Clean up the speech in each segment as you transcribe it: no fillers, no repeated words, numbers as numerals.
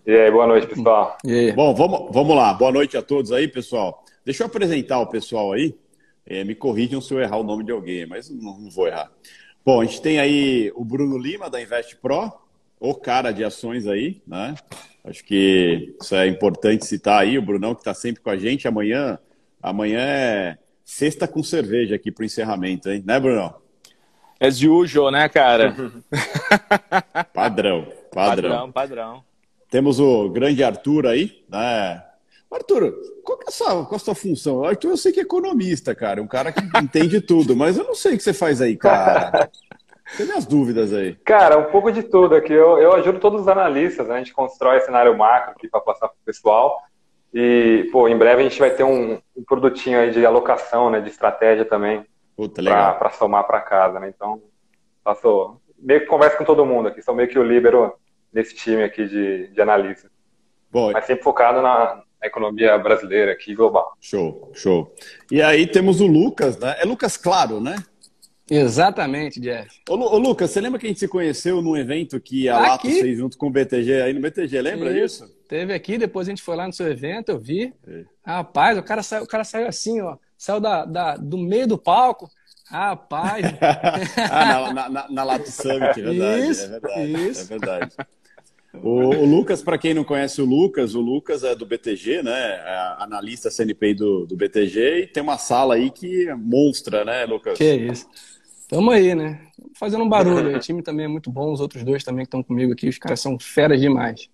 E aí, boa noite, pessoal. E aí? Bom, vamos lá. Boa noite a todos aí, pessoal. Deixa eu apresentar o pessoal aí. Me corrijam se eu errar o nome de alguém, mas não vou errar. Bom, a gente tem aí o Bruno Lima, da Invest Pro, o cara de ações aí, né? Acho que isso é importante citar aí, o Brunão que está sempre com a gente. Amanhã é sexta com cerveja aqui para o encerramento, hein? Né, Brunão? As usual, né, cara? Padrão, padrão. Padrão. Temos o grande Arthur aí, né? Arthur, qual é a sua função? Arthur, eu sei que é economista, cara, um cara que entende tudo, mas eu não sei o que você faz aí, cara. Tem minhas dúvidas aí. Cara, um pouco de tudo aqui. Eu ajudo todos os analistas, né? A gente constrói cenário macro aqui para passar para o pessoal. E, pô, em breve a gente vai ter um produtinho aí de alocação, né? De estratégia também, Puta, legal. para somar para casa, né? Então, meio que converso com todo mundo aqui. Sou meio que o líbero desse time aqui de analistas. Bom, Mas sempre focado na economia brasileira aqui, global. show, show. E aí temos o Lucas, né? É Lucas Claro, né? Exatamente, Jeff. Ô, Lucas, você lembra que a gente se conheceu num evento que a Latos fez junto com o BTG aí no BTG, lembra disso? Teve aqui, depois a gente foi lá no seu evento, eu vi. Rapaz, o cara saiu assim, ó. Saiu do meio do palco. Rapaz. Na Latos Summit, é verdade. Isso, é verdade, isso. É verdade. O Lucas, para quem não conhece o Lucas é do BTG, né? É analista CNPI do BTG e tem uma sala aí que é monstra, né, Lucas? Que isso. Tamo aí, né? Fazendo um barulho. O time também é muito bom, os outros dois também que estão comigo aqui, os caras são feras demais.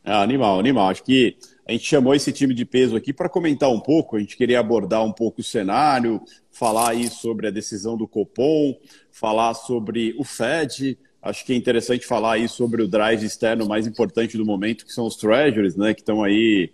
Animal. Acho que a gente chamou esse time de peso aqui para comentar um pouco, a gente queria abordar um pouco o cenário, falar aí sobre a decisão do Copom, falar sobre o Fed. Acho que é interessante falar aí sobre o drive externo mais importante do momento, que são os treasuries, né, que estão aí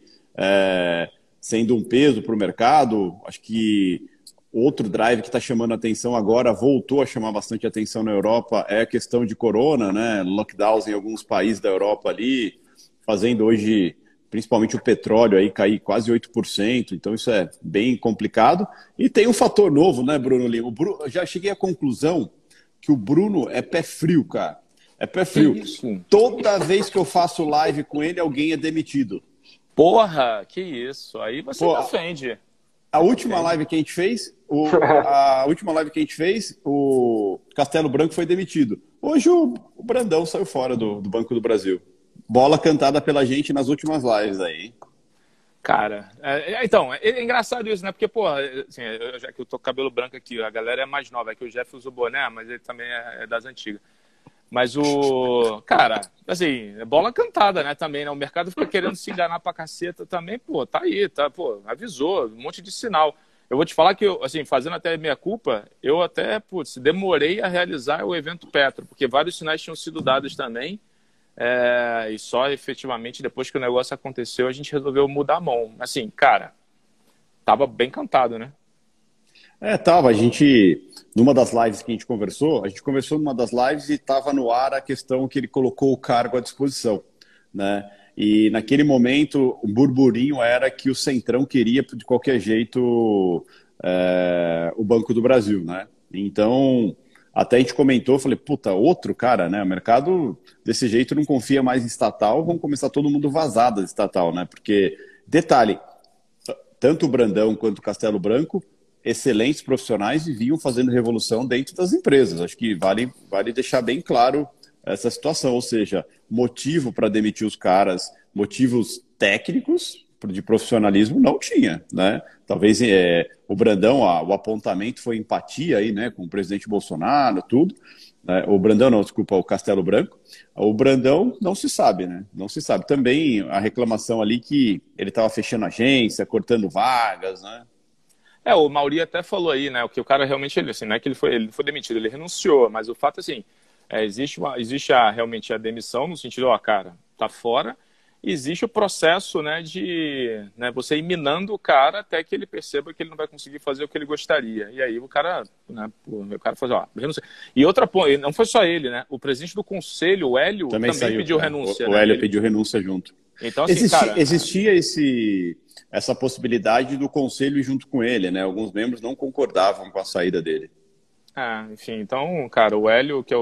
sendo um peso para o mercado. Acho que outro drive que está chamando a atenção agora, voltou a chamar bastante atenção na Europa, é a questão de corona, né, lockdowns em alguns países da Europa ali, fazendo hoje, principalmente o petróleo aí cair quase 8%, então isso é bem complicado. E tem um fator novo, né, Bruno Lima? Eu já cheguei à conclusão que o Bruno é pé frio, cara. É pé frio. Isso. Toda vez que eu faço live com ele, alguém é demitido. Porra, que isso. Aí você me ofende. A última live que a gente fez, o Castelo Branco foi demitido. Hoje o Brandão saiu fora do Banco do Brasil. Bola cantada pela gente nas últimas lives aí. Cara, então, é engraçado isso, né? Porque, pô, assim, já que eu tô com cabelo branco aqui, a galera é mais nova, é que o Jeff usa o boné, mas ele também é das antigas. Mas cara, assim, é bola cantada, né, também, né? O mercado fica querendo se enganar pra caceta também, pô, tá aí, tá, pô, avisou, um monte de sinal. Eu vou te falar que, assim, fazendo até minha culpa, eu até, putz, demorei a realizar o evento Petro, porque vários sinais tinham sido dados também, e só efetivamente depois que o negócio aconteceu a gente resolveu mudar a mão. Assim, cara, tava bem cantado, né? Tava. A gente, numa das lives que a gente conversou numa das lives e estava no ar a questão que ele colocou o cargo à disposição, né? E naquele momento o burburinho era que o Centrão queria de qualquer jeito o Banco do Brasil, né? Então, até a gente comentou, falei, puta, outro cara, né? O mercado desse jeito não confia mais em estatal, vamos começar todo mundo vazado de estatal, né? Porque, detalhe, tanto o Brandão quanto o Castelo Branco, excelentes profissionais e vinham fazendo revolução dentro das empresas. Acho que vale deixar bem claro essa situação, ou seja, motivo para demitir os caras, motivos técnicos de profissionalismo não tinha, né? Talvez o Brandão, o apontamento foi empatia aí, né, com o presidente Bolsonaro, tudo. O Brandão não, desculpa, o Castelo Branco. O Brandão não se sabe, né? Não se sabe. Também a reclamação ali que ele estava fechando agência, cortando vagas, né? O Mauri até falou aí, né, o que o cara realmente, assim, não é que ele foi demitido, ele renunciou, mas o fato, assim, existe realmente a demissão, no sentido, cara, tá fora, e existe o processo, né, de você ir minando o cara até que ele perceba que ele não vai conseguir fazer o que ele gostaria. E aí o cara, né, falou, renuncia. E outra, não foi só ele, né, o presidente do conselho, o Hélio, também pediu renúncia. O Hélio pediu renúncia junto. Então, assim, existia essa possibilidade do conselho ir junto com ele, né? Alguns membros não concordavam com a saída dele. Enfim, então, cara, o Hélio, que é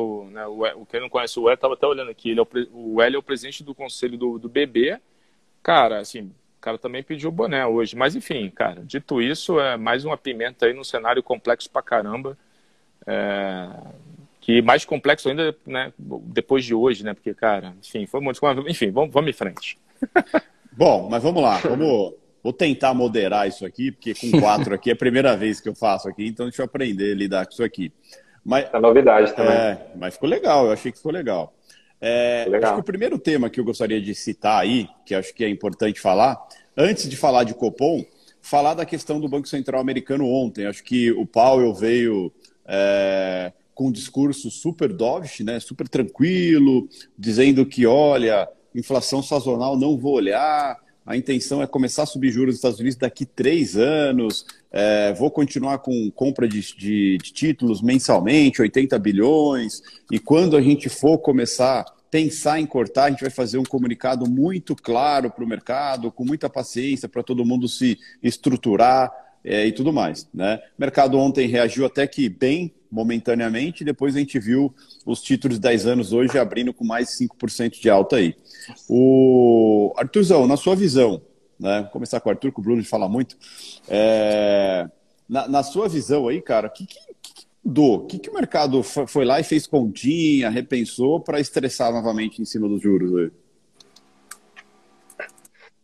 quem não conhece o Hélio, estava até olhando aqui, o Hélio é o presidente do conselho do BB. Cara, assim, o cara também pediu o boné hoje. Mas, enfim, cara, dito isso, é mais uma pimenta aí num cenário complexo pra caramba. Que mais complexo ainda, né, depois de hoje, né? Porque, cara, enfim, foi muito... Enfim, vamos em frente. Bom, mas vamos lá. Vou tentar moderar isso aqui, porque com 4 aqui é a primeira vez que eu faço aqui, então deixa eu aprender a lidar com isso aqui. Mas, É novidade também. Mas ficou legal, eu achei que ficou legal. Acho que o primeiro tema que eu gostaria de citar aí, que acho que é importante falar, antes de falar de Copom, falar da questão do Banco Central americano ontem. Acho que o Powell veio com um discurso super dovish, né, super tranquilo, dizendo que, olha, inflação sazonal não vou olhar, a intenção é começar a subir juros nos Estados Unidos daqui 3 anos, vou continuar com compra de títulos mensalmente, 80 bilhões, e quando a gente for começar a pensar em cortar, a gente vai fazer um comunicado muito claro para o mercado, com muita paciência para todo mundo se estruturar e tudo mais, né? O mercado ontem reagiu até que bem, momentaneamente, depois a gente viu os títulos de 10 anos hoje abrindo com mais de 5% de alta aí. Arthurzão, na sua visão, né? Vou começar com o Arthur, que o Bruno fala muito. Na sua visão aí, cara, o que mudou? O que o mercado foi lá e fez continha, repensou para estressar novamente em cima dos juros aí?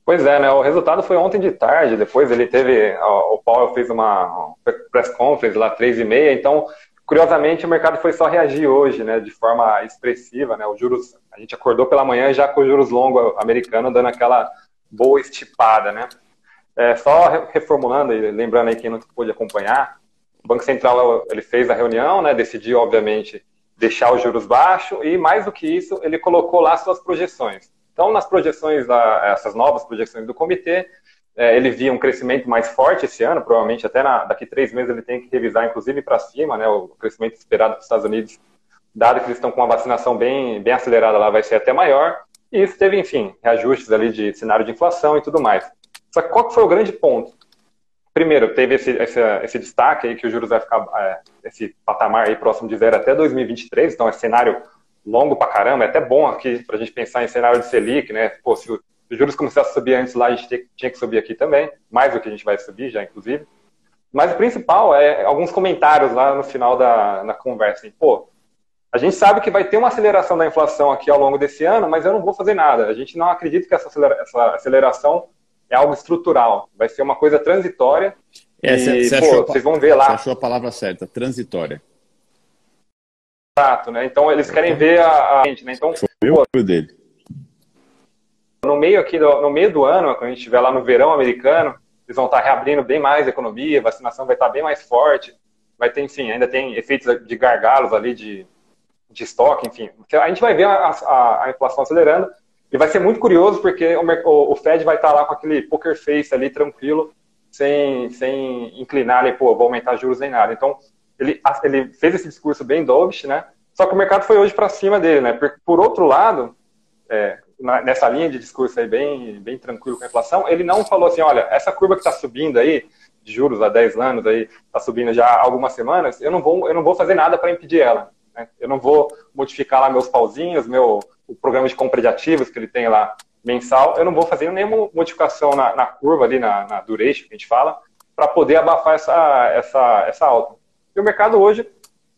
Pois é, né? O resultado foi ontem de tarde, depois ele teve, o Powell fez uma press conference lá, 3h30, então, curiosamente, o mercado foi só reagir hoje, né, de forma expressiva, né? Os juros, a gente acordou pela manhã já com os juros longos americanos dando aquela boa estipada, né? Só reformulando e lembrando aí quem não pôde acompanhar, o Banco Central, ele fez a reunião, né, decidiu, obviamente, deixar os juros baixos e, mais do que isso, ele colocou lá suas projeções. Então, nas projeções, essas novas projeções do comitê, ele via um crescimento mais forte esse ano, provavelmente até daqui 3 meses ele tem que revisar, inclusive, para cima, né, o crescimento esperado dos Estados Unidos, dado que eles estão com uma vacinação bem acelerada lá, vai ser até maior. E isso teve, enfim, reajustes ali de cenário de inflação e tudo mais. Só que qual que foi o grande ponto? Primeiro, teve esse destaque aí que os juros vai ficar, esse patamar aí próximo de 0 até 2023, então é cenário longo pra caramba, é até bom aqui pra gente pensar em cenário de Selic, né? Pô, se os juros começassem a subir antes lá, a gente tinha que subir aqui também, mais do que a gente vai subir já, inclusive. Mas o principal é alguns comentários lá no final na conversa. Assim, pô, a gente sabe que vai ter uma aceleração da inflação aqui ao longo desse ano, mas eu não vou fazer nada. A gente não acredita que essa aceleração é algo estrutural, vai ser uma coisa transitória. Vocês vão ver lá. Você achou a palavra certa, transitória. Exato, né? Então eles querem ver a gente, né? Então, foi dele. No meio do ano, quando a gente estiver lá no verão americano, eles vão estar reabrindo bem mais a economia, a vacinação vai estar bem mais forte, vai ter, enfim, ainda tem efeitos de gargalos ali de estoque, enfim. A gente vai ver a inflação acelerando e vai ser muito curioso porque o Fed vai estar lá com aquele poker face ali, tranquilo, sem inclinar ali, pô, vou aumentar juros nem nada. Então, ele fez esse discurso bem dovish, né? Só que o mercado foi hoje para cima dele, né? Por outro lado, nessa linha de discurso aí bem tranquilo com a inflação, ele não falou assim, olha, essa curva que está subindo aí, de juros há 10 anos aí, está subindo já há algumas semanas, eu não vou fazer nada para impedir ela, né? Eu não vou modificar lá meus pauzinhos, o programa de compra de ativos que ele tem lá mensal, eu não vou fazer nenhuma modificação na curva ali, na duration que a gente fala, para poder abafar essa alta. E o mercado hoje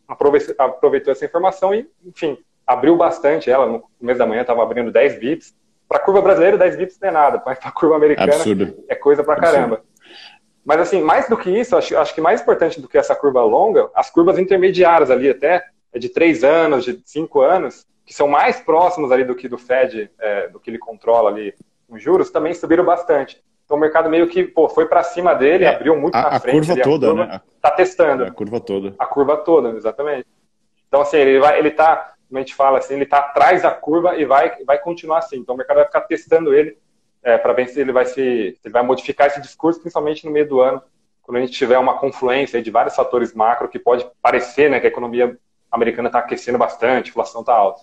aproveitou essa informação e, enfim, abriu bastante ela. No começo da manhã estava abrindo 10 bips. Para a curva brasileira, 10 bips não é nada. Para a curva americana, absurdo. É coisa pra caramba. Mas, assim, mais do que isso, acho que mais importante do que essa curva longa, as curvas intermediárias ali até, de 3 anos, de 5 anos, que são mais próximos ali do que do Fed, do que ele controla ali os juros, também subiram bastante. Então o mercado meio que foi para cima dele, abriu muito na frente. A curva toda, né? Tá testando. A curva toda. A curva toda, exatamente. Então, assim, ele tá, como a gente fala assim, ele tá atrás da curva e vai continuar assim. Então o mercado vai ficar testando ele para ver se ele vai modificar esse discurso, principalmente no meio do ano, quando a gente tiver uma confluência de vários fatores macro que pode parecer, né, que a economia americana está aquecendo bastante, a inflação está alta.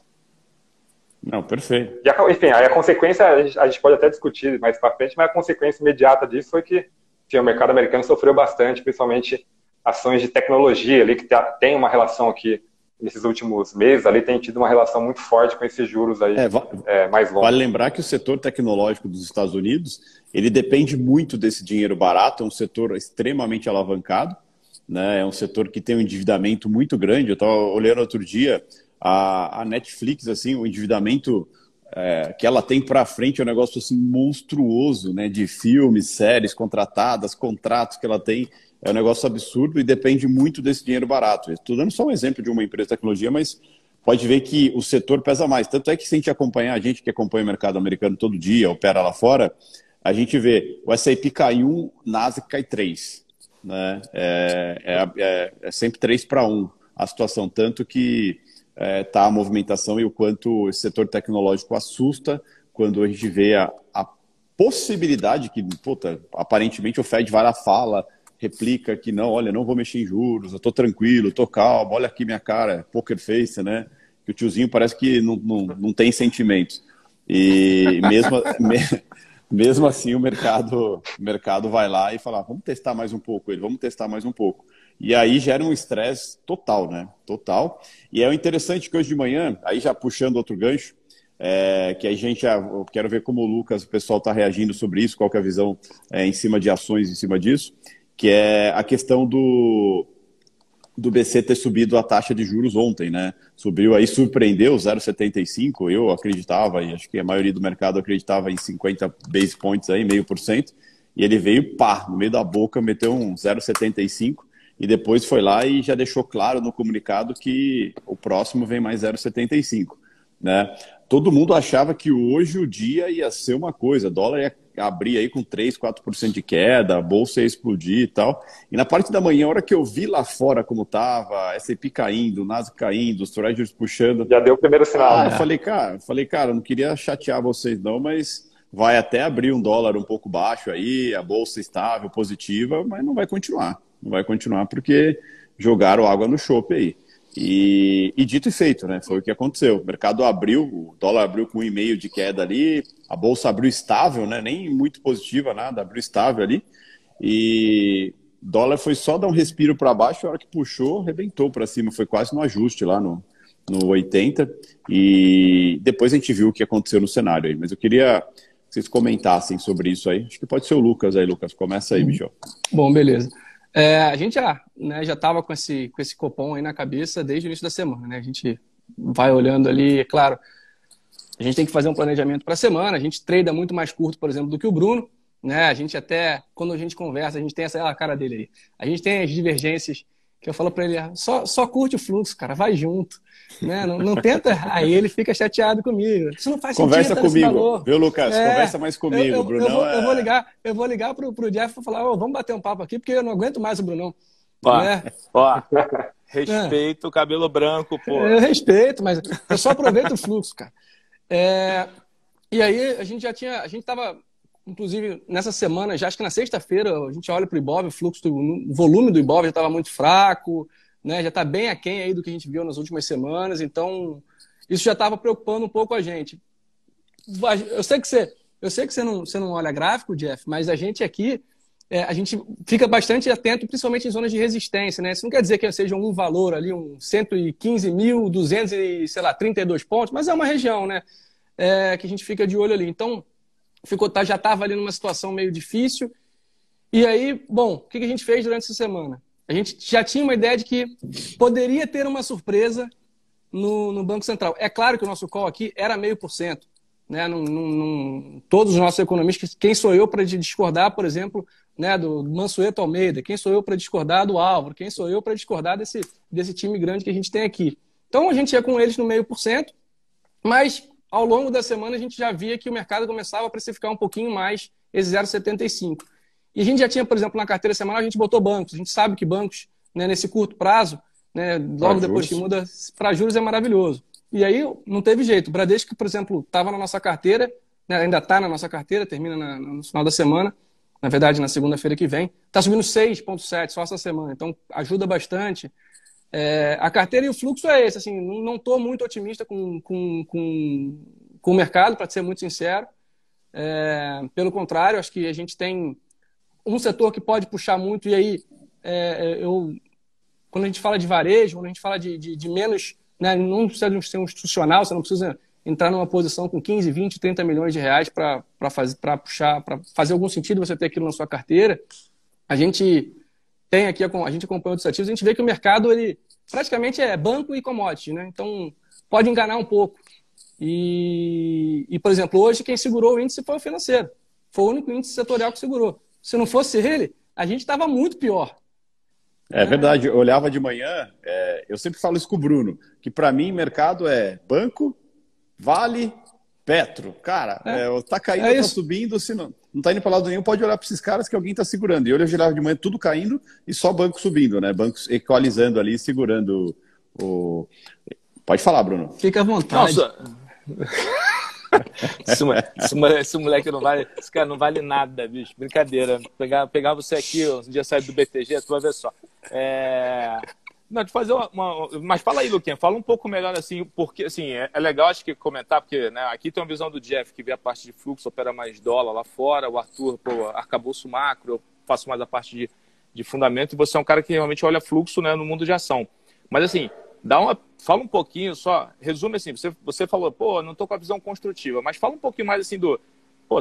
Não, perfeito. E, enfim, aí a consequência, a gente pode até discutir mais para frente, mas a consequência imediata disso foi que, enfim, o mercado americano sofreu bastante, principalmente ações de tecnologia ali, que tem uma relação aqui, nesses últimos meses, ali tem tido uma relação muito forte com esses juros aí mais longos. Vale lembrar que o setor tecnológico dos Estados Unidos, ele depende muito desse dinheiro barato, é um setor extremamente alavancado, né? É um setor que tem um endividamento muito grande. Eu estava olhando outro dia, a Netflix, assim, o endividamento que ela tem para frente é um negócio assim, monstruoso, né? De filmes, séries contratadas, contratos que ela tem. É um negócio absurdo e depende muito desse dinheiro barato. Estou dando só um exemplo de uma empresa de tecnologia, mas pode ver que o setor pesa mais. Tanto é que se a gente acompanhar, a gente que acompanha o mercado americano todo dia, opera lá fora, a gente vê o S&P cai 1, Nasdaq cai 3. Né? É sempre 3-1 a situação. Tanto que tá a movimentação e o quanto esse setor tecnológico assusta quando a gente vê a possibilidade que, aparentemente o Fed vai lá, fala, replica que não, olha, não vou mexer em juros, eu tô tranquilo, tô calmo, olha aqui minha cara, poker face, né? Que o tiozinho parece que não tem sentimentos. E mesmo assim o mercado vai lá e fala, vamos testar mais um pouco ele, vamos testar mais um pouco. E aí gera um estresse total, né? Total. E é interessante que hoje de manhã, aí já puxando outro gancho, que a gente eu quero ver como o Lucas, o pessoal está reagindo sobre isso, qual que é a visão em cima de ações em cima disso, que é a questão do BC ter subido a taxa de juros ontem, né? Subiu aí, surpreendeu 0,75, eu acreditava, e acho que a maioria do mercado acreditava em 50 base points aí, 0,5%, e ele veio, no meio da boca, meteu um 0,75, e depois foi lá e já deixou claro no comunicado que o próximo vem mais 0,75, né? Todo mundo achava que hoje o dia ia ser uma coisa, dólar ia abrir aí com 3%, 4% de queda, a bolsa ia explodir e tal. E na parte da manhã, a hora que eu vi lá fora como estava, S&P caindo, Nasdaq caindo, os Treasuries puxando... Já deu o primeiro sinal. Eu falei, cara, não queria chatear vocês não, mas vai até abrir um dólar um pouco baixo aí, a bolsa estável, positiva, mas não vai continuar. Não vai continuar porque jogaram água no chope aí. E dito e feito, né? Foi o que aconteceu. O mercado abriu, o dólar abriu com 1,5 de queda ali, a bolsa abriu estável, né? Nem muito positiva, nada, abriu estável ali. E o dólar foi só dar um respiro para baixo, a hora que puxou, arrebentou para cima, foi quase no ajuste lá no 80. E depois a gente viu o que aconteceu no cenário aí. Mas eu queria que vocês comentassem sobre isso aí. Acho que pode ser o Lucas aí, Lucas. Começa aí, Michel. Bom, beleza. A gente já estava com esse cupom aí na cabeça desde o início da semana, né? A gente vai olhando ali, é claro, a gente tem que fazer um planejamento para a semana, a gente trada muito mais curto, por exemplo, do que o Bruno, né? A gente até, quando a gente conversa, a gente tem essa cara dele aí. A gente tem as divergências que eu falo para ele, só curte o fluxo, cara, vai junto. Né? Não tenta, aí ele fica chateado comigo. Isso não faz Conversa sentido. Conversa comigo, viu, Lucas? Conversa mais comigo, Brunão. Eu vou ligar pro Jeff e falar, vamos bater um papo aqui, porque eu não aguento mais o Brunão. Respeito o cabelo branco, pô. Eu respeito, mas eu só aproveito o fluxo, cara. E aí a gente estava, inclusive, nessa semana, já acho que na sexta-feira, a gente olha pro Ibov, o volume do Ibov já estava muito fraco, né, já está bem aquém aí do que a gente viu nas últimas semanas, então isso já estava preocupando um pouco a gente. Eu sei que você não olha gráfico, Jeff, mas a gente aqui, a gente fica bastante atento, principalmente em zonas de resistência, né? Isso não quer dizer que seja um valor ali, um 115.232 pontos, mas é uma região, né, que a gente fica de olho ali. Então, já estava ali numa situação meio difícil. E aí, bom, o que a gente fez durante essa semana? A gente já tinha uma ideia de que poderia ter uma surpresa no Banco Central. É claro que o nosso call aqui era 0,5%. Né? Todos os nossos economistas, quem sou eu para discordar, por exemplo, né, do Mansueto Almeida? Quem sou eu para discordar do Álvaro? Quem sou eu para discordar desse time grande que a gente tem aqui? Então a gente ia com eles no 0,5%, mas ao longo da semana a gente já via que o mercado começava a precificar um pouquinho mais esse 0,75%. E a gente já tinha, por exemplo, na carteira semanal, a gente botou bancos. A gente sabe que bancos, né, nesse curto prazo, né, logo depois que muda para juros, é maravilhoso. E aí não teve jeito. O Bradesco, por exemplo, estava na nossa carteira, né, ainda está na nossa carteira, termina no final da semana, na verdade, na segunda-feira que vem. Está subindo 6,7% só essa semana, então ajuda bastante. A carteira e o fluxo é esse. Assim, não estou muito otimista com o mercado, para ser muito sincero. Pelo contrário, acho que a gente tem um setor que pode puxar muito, e aí quando a gente fala de varejo, quando a gente fala de menos, né, não precisa de ser um institucional, você não precisa entrar numa posição com 15, 20, 30 milhões de reais para fazer algum sentido você ter aquilo na sua carteira. A gente tem aqui, a gente acompanha outros ativos, a gente vê que o mercado ele praticamente é banco e commodity, né? Então pode enganar um pouco. E, por exemplo, hoje quem segurou o índice foi o financeiro. Foi o único índice setorial que segurou. Se não fosse ele, a gente estava muito pior. É verdade, eu olhava de manhã, eu sempre falo isso com o Bruno, que para mim mercado é banco, Vale, Petro. Cara, tá caindo, tá subindo, se não tá indo para lado nenhum, pode olhar para esses caras que alguém tá segurando. E eu olhava de manhã tudo caindo e só banco subindo, né? Bancos equalizando ali, segurando o... Pode falar, Bruno. Fica à vontade. Nossa. Esse moleque não vale. Esse cara não vale nada, bicho. Brincadeira. Pegar você aqui, um dia sair do BTG, tu vai ver só. Não, de fazer Mas fala aí, Luquinha, fala um pouco melhor assim, porque assim, é legal acho que comentar, porque né, aqui tem uma visão do Jeff que vê a parte de fluxo, opera mais dólar lá fora, o Arthur, arcabouço macro, eu faço mais a parte de fundamento, e você é um cara que realmente olha fluxo, né, no mundo de ação. Mas assim, fala um pouquinho só, resume assim, você falou, não tô com a visão construtiva, mas fala um pouquinho mais assim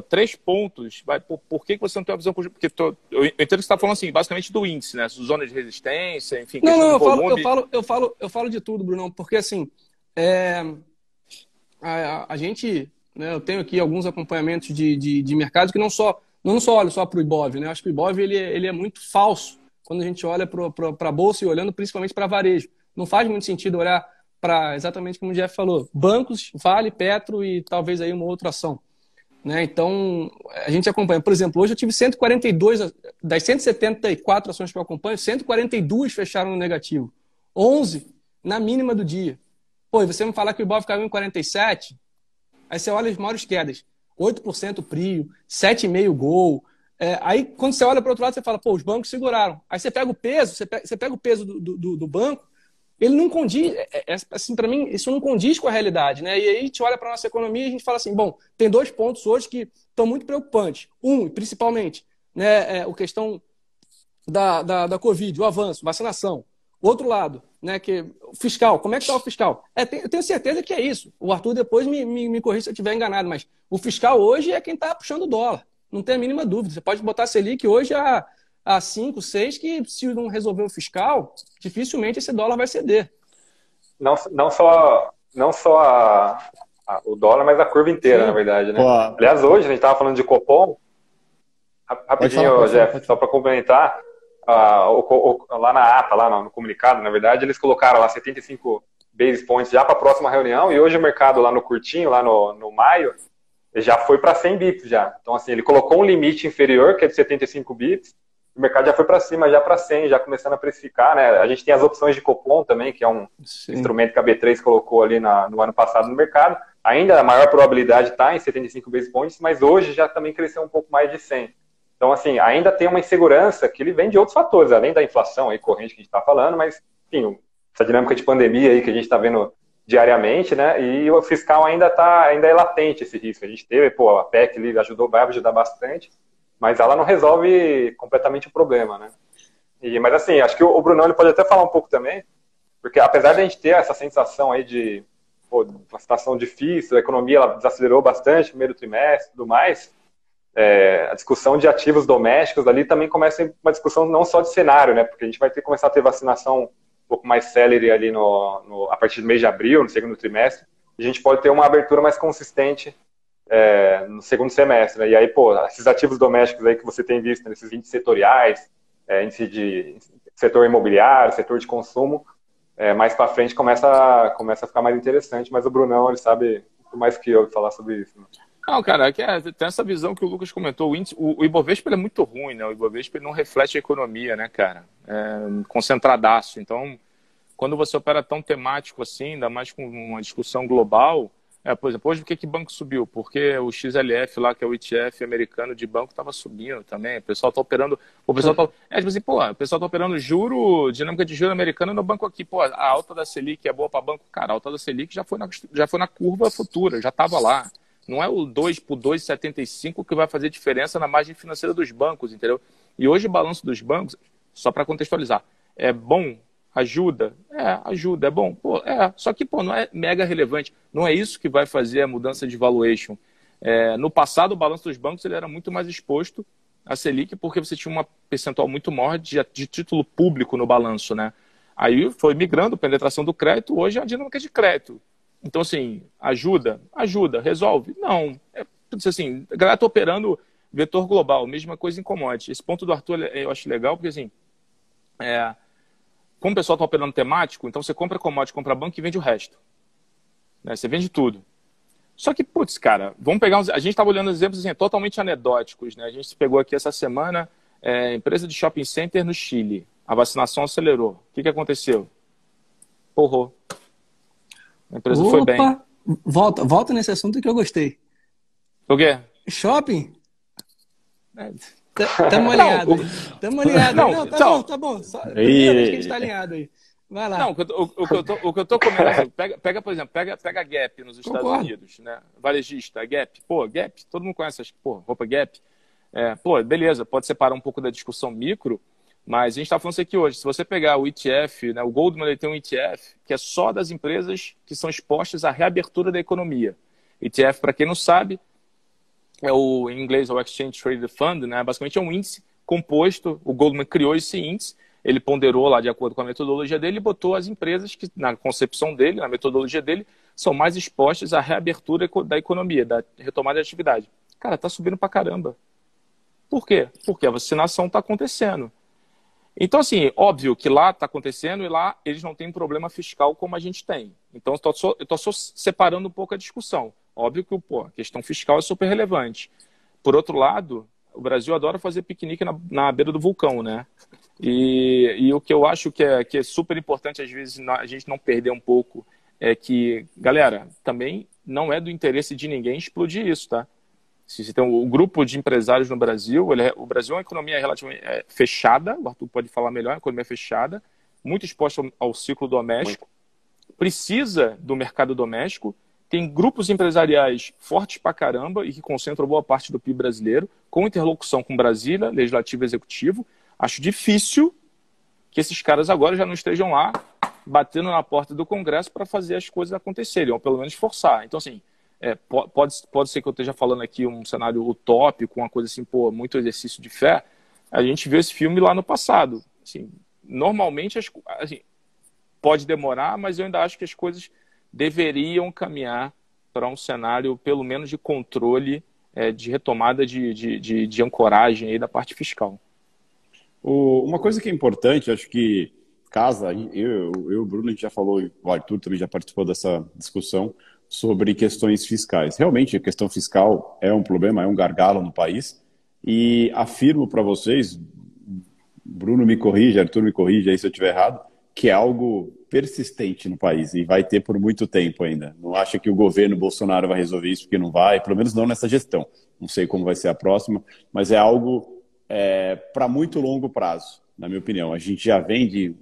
3 pontos, por que você não tem uma visão construtiva? Porque eu entendo que você está falando assim, basicamente do índice, né, zona de resistência, enfim, não, eu falo de tudo, Brunão, porque assim, a gente, né, eu tenho aqui alguns acompanhamentos de mercado que não só olho só para o Ibov, né, eu acho que o Ibov ele é muito falso quando a gente olha para a bolsa e olhando principalmente para varejo. Não faz muito sentido olhar para, exatamente como o Jeff falou, bancos, Vale, Petro e talvez aí uma outra ação. Né? Então, a gente acompanha. Por exemplo, hoje eu tive 142, das 174 ações que eu acompanho, 142 fecharam no negativo. 11 na mínima do dia. E você me falar que o Ibov caiu em 47, aí você olha as maiores quedas. 8% Prio, 7,5% Gol. Aí, quando você olha para o outro lado, você fala, os bancos seguraram. Aí você pega o peso, você pega o peso do banco, ele não condiz, assim, para mim, isso não condiz com a realidade, né? E aí a gente olha para a nossa economia e a gente fala assim, tem 2 pontos hoje que estão muito preocupantes. principalmente, né, a questão da Covid, o avanço, vacinação. O outro lado, né, que o fiscal, como é que está o fiscal? Eu tenho certeza que é isso. O Arthur depois me corrija se eu estiver enganado, mas o fiscal hoje é quem está puxando o dólar. Não tem a mínima dúvida. Você pode botar a Selic hoje a 5, 6, que se não resolver o fiscal, dificilmente esse dólar vai ceder. Não só o dólar, mas a curva inteira, na verdade, né? Aliás, hoje a gente estava falando de Copom, rapidinho, Jeff, só para complementar, lá na ata, lá no comunicado, na verdade, eles colocaram lá 75 basis points já para a próxima reunião, e hoje o mercado lá no curtinho, lá no maio, já foi para 100 bips já. Então, assim, ele colocou um limite inferior, que é de 75 bips, o mercado já foi para cima, já para 100, já começando a precificar, né? A gente tem as opções de Copom também, que é um instrumento que a B3 colocou ali no ano passado no mercado. Ainda a maior probabilidade está em 75 basis points, mas hoje já também cresceu um pouco mais de 100. Então, assim, ainda tem uma insegurança que ele vem de outros fatores, além da inflação aí corrente que a gente está falando, mas, enfim, essa dinâmica de pandemia aí que a gente está vendo diariamente, né? E o fiscal ainda é latente esse risco. A gente teve, a PEC ali vai ajudar bastante, mas ela não resolve completamente o problema, né? Mas assim, acho que o Brunão ele pode até falar um pouco também, porque apesar de a gente ter essa sensação aí de uma situação difícil, a economia ela desacelerou bastante no primeiro trimestre e tudo mais, a discussão de ativos domésticos ali também começa uma discussão não só de cenário, né? Porque a gente vai começar a ter vacinação um pouco mais célere ali a partir do mês de abril, no segundo trimestre, e a gente pode ter uma abertura mais consistente no segundo semestre, né? E aí, esses ativos domésticos aí que você tem visto nesses índices setoriais, índice de setor imobiliário, setor de consumo, mais para frente começa a ficar mais interessante, mas o Brunão, ele sabe muito mais que eu falar sobre isso, né? Não, cara, tem essa visão que o Lucas comentou, o Ibovespa é muito ruim, né? O Ibovespa não reflete a economia, né, cara? Concentradaço. Então, quando você opera tão temático assim, ainda mais com uma discussão global, por exemplo, hoje por que banco subiu? Porque o XLF lá, que é o ETF americano de banco, estava subindo também. O pessoal está operando. O pessoal tá, tipo assim, o pessoal está operando dinâmica de juro americano no banco aqui. A alta da Selic é boa para banco. Cara, a alta da Selic já foi na curva futura, já estava lá. Não é o 2 por 2,75 que vai fazer diferença na margem financeira dos bancos, entendeu? E hoje o balanço dos bancos, Só para contextualizar. É bom? Ajuda? Ajuda. É bom? Pô, Só que, pô, não é mega relevante. Não é isso que vai fazer a mudança de valuation. No passado, o balanço dos bancos ele era muito mais exposto a Selic, porque você tinha uma percentual muito maior de título público no balanço, né? Aí foi migrando, penetração do crédito, hoje é a dinâmica de crédito. Então, assim, ajuda? Ajuda. Resolve? Não. Assim, a galera está operando vetor global, mesma coisa em commodity. Esse ponto do Arthur eu acho legal, porque, assim, como o pessoal está operando temático, então você compra commodity, compra banco e vende o resto. Né? Você vende tudo. Só que, putz, cara, vamos pegar uns... A gente estava olhando exemplos assim, totalmente anedóticos, né? A gente pegou aqui essa semana empresa de shopping center no Chile. A vacinação acelerou. O que aconteceu? Porrou. A empresa foi bem. Volta nesse assunto que eu gostei. O quê? Shopping? Tamo alinhado. Tamo alinhado. Não, tá bom. Só primeira vez que a gente tá alinhado aí. Vai lá. Não, o que eu tô comendo assim, pega, por exemplo, pega a Gap nos Estados Unidos, né? Varejista, Gap. Pô, Gap, todo mundo conhece, roupa Gap. Beleza, pode separar um pouco da discussão micro, mas a gente tá falando isso aqui hoje. Se você pegar o ETF, né, o Goldman ele tem um ETF que é só das empresas que são expostas à reabertura da economia. ETF, para quem não sabe, em inglês, é o Exchange Traded Fund, né? Basicamente é um índice composto, o Goldman criou esse índice, ele ponderou lá de acordo com a metodologia dele e botou as empresas que, na concepção dele, na metodologia dele, são mais expostas à reabertura da economia, da retomada de atividade. Cara, tá subindo pra caramba. Por quê? Porque a vacinação tá acontecendo. Então, assim, óbvio que lá tá acontecendo e lá eles não têm problema fiscal como a gente tem. Então, eu tô só separando um pouco a discussão. Óbvio que a questão fiscal é super relevante. Por outro lado, o Brasil adora fazer piquenique na beira do vulcão, né? E o que eu acho que é super importante, às vezes, a gente não perder um pouco, é que, galera, também não é do interesse de ninguém explodir isso, tá? Se você tem um grupo de empresários no Brasil, o Brasil é uma economia relativamente fechada, o Arthur pode falar melhor, uma economia fechada, muito exposta ao ciclo doméstico, precisa do mercado doméstico, tem grupos empresariais fortes pra caramba e que concentram boa parte do PIB brasileiro, com interlocução com Brasília, Legislativo e Executivo. Acho difícil que esses caras agora já não estejam lá batendo na porta do Congresso para fazer as coisas acontecerem, ou pelo menos forçar. Então, assim, pode ser que eu esteja falando aqui um cenário utópico, uma coisa assim, muito exercício de fé. A gente viu esse filme lá no passado. Assim, normalmente, assim, pode demorar, mas eu ainda acho que as coisas deveriam caminhar para um cenário, pelo menos, de controle, de retomada de ancoragem aí da parte fiscal. Uma coisa que é importante, acho que casa, eu e o Bruno, a gente já falou, o Arthur também já participou dessa discussão sobre questões fiscais. Realmente, a questão fiscal é um problema, é um gargalo no país, e afirmo para vocês, Bruno me corrige, Arthur me corrige aí se eu estiver errado, que é algo persistente no país e vai ter por muito tempo ainda. Não acho que o governo Bolsonaro vai resolver isso, porque não vai, pelo menos não nessa gestão. Não sei como vai ser a próxima, mas é algo para muito longo prazo, na minha opinião. A gente já vem de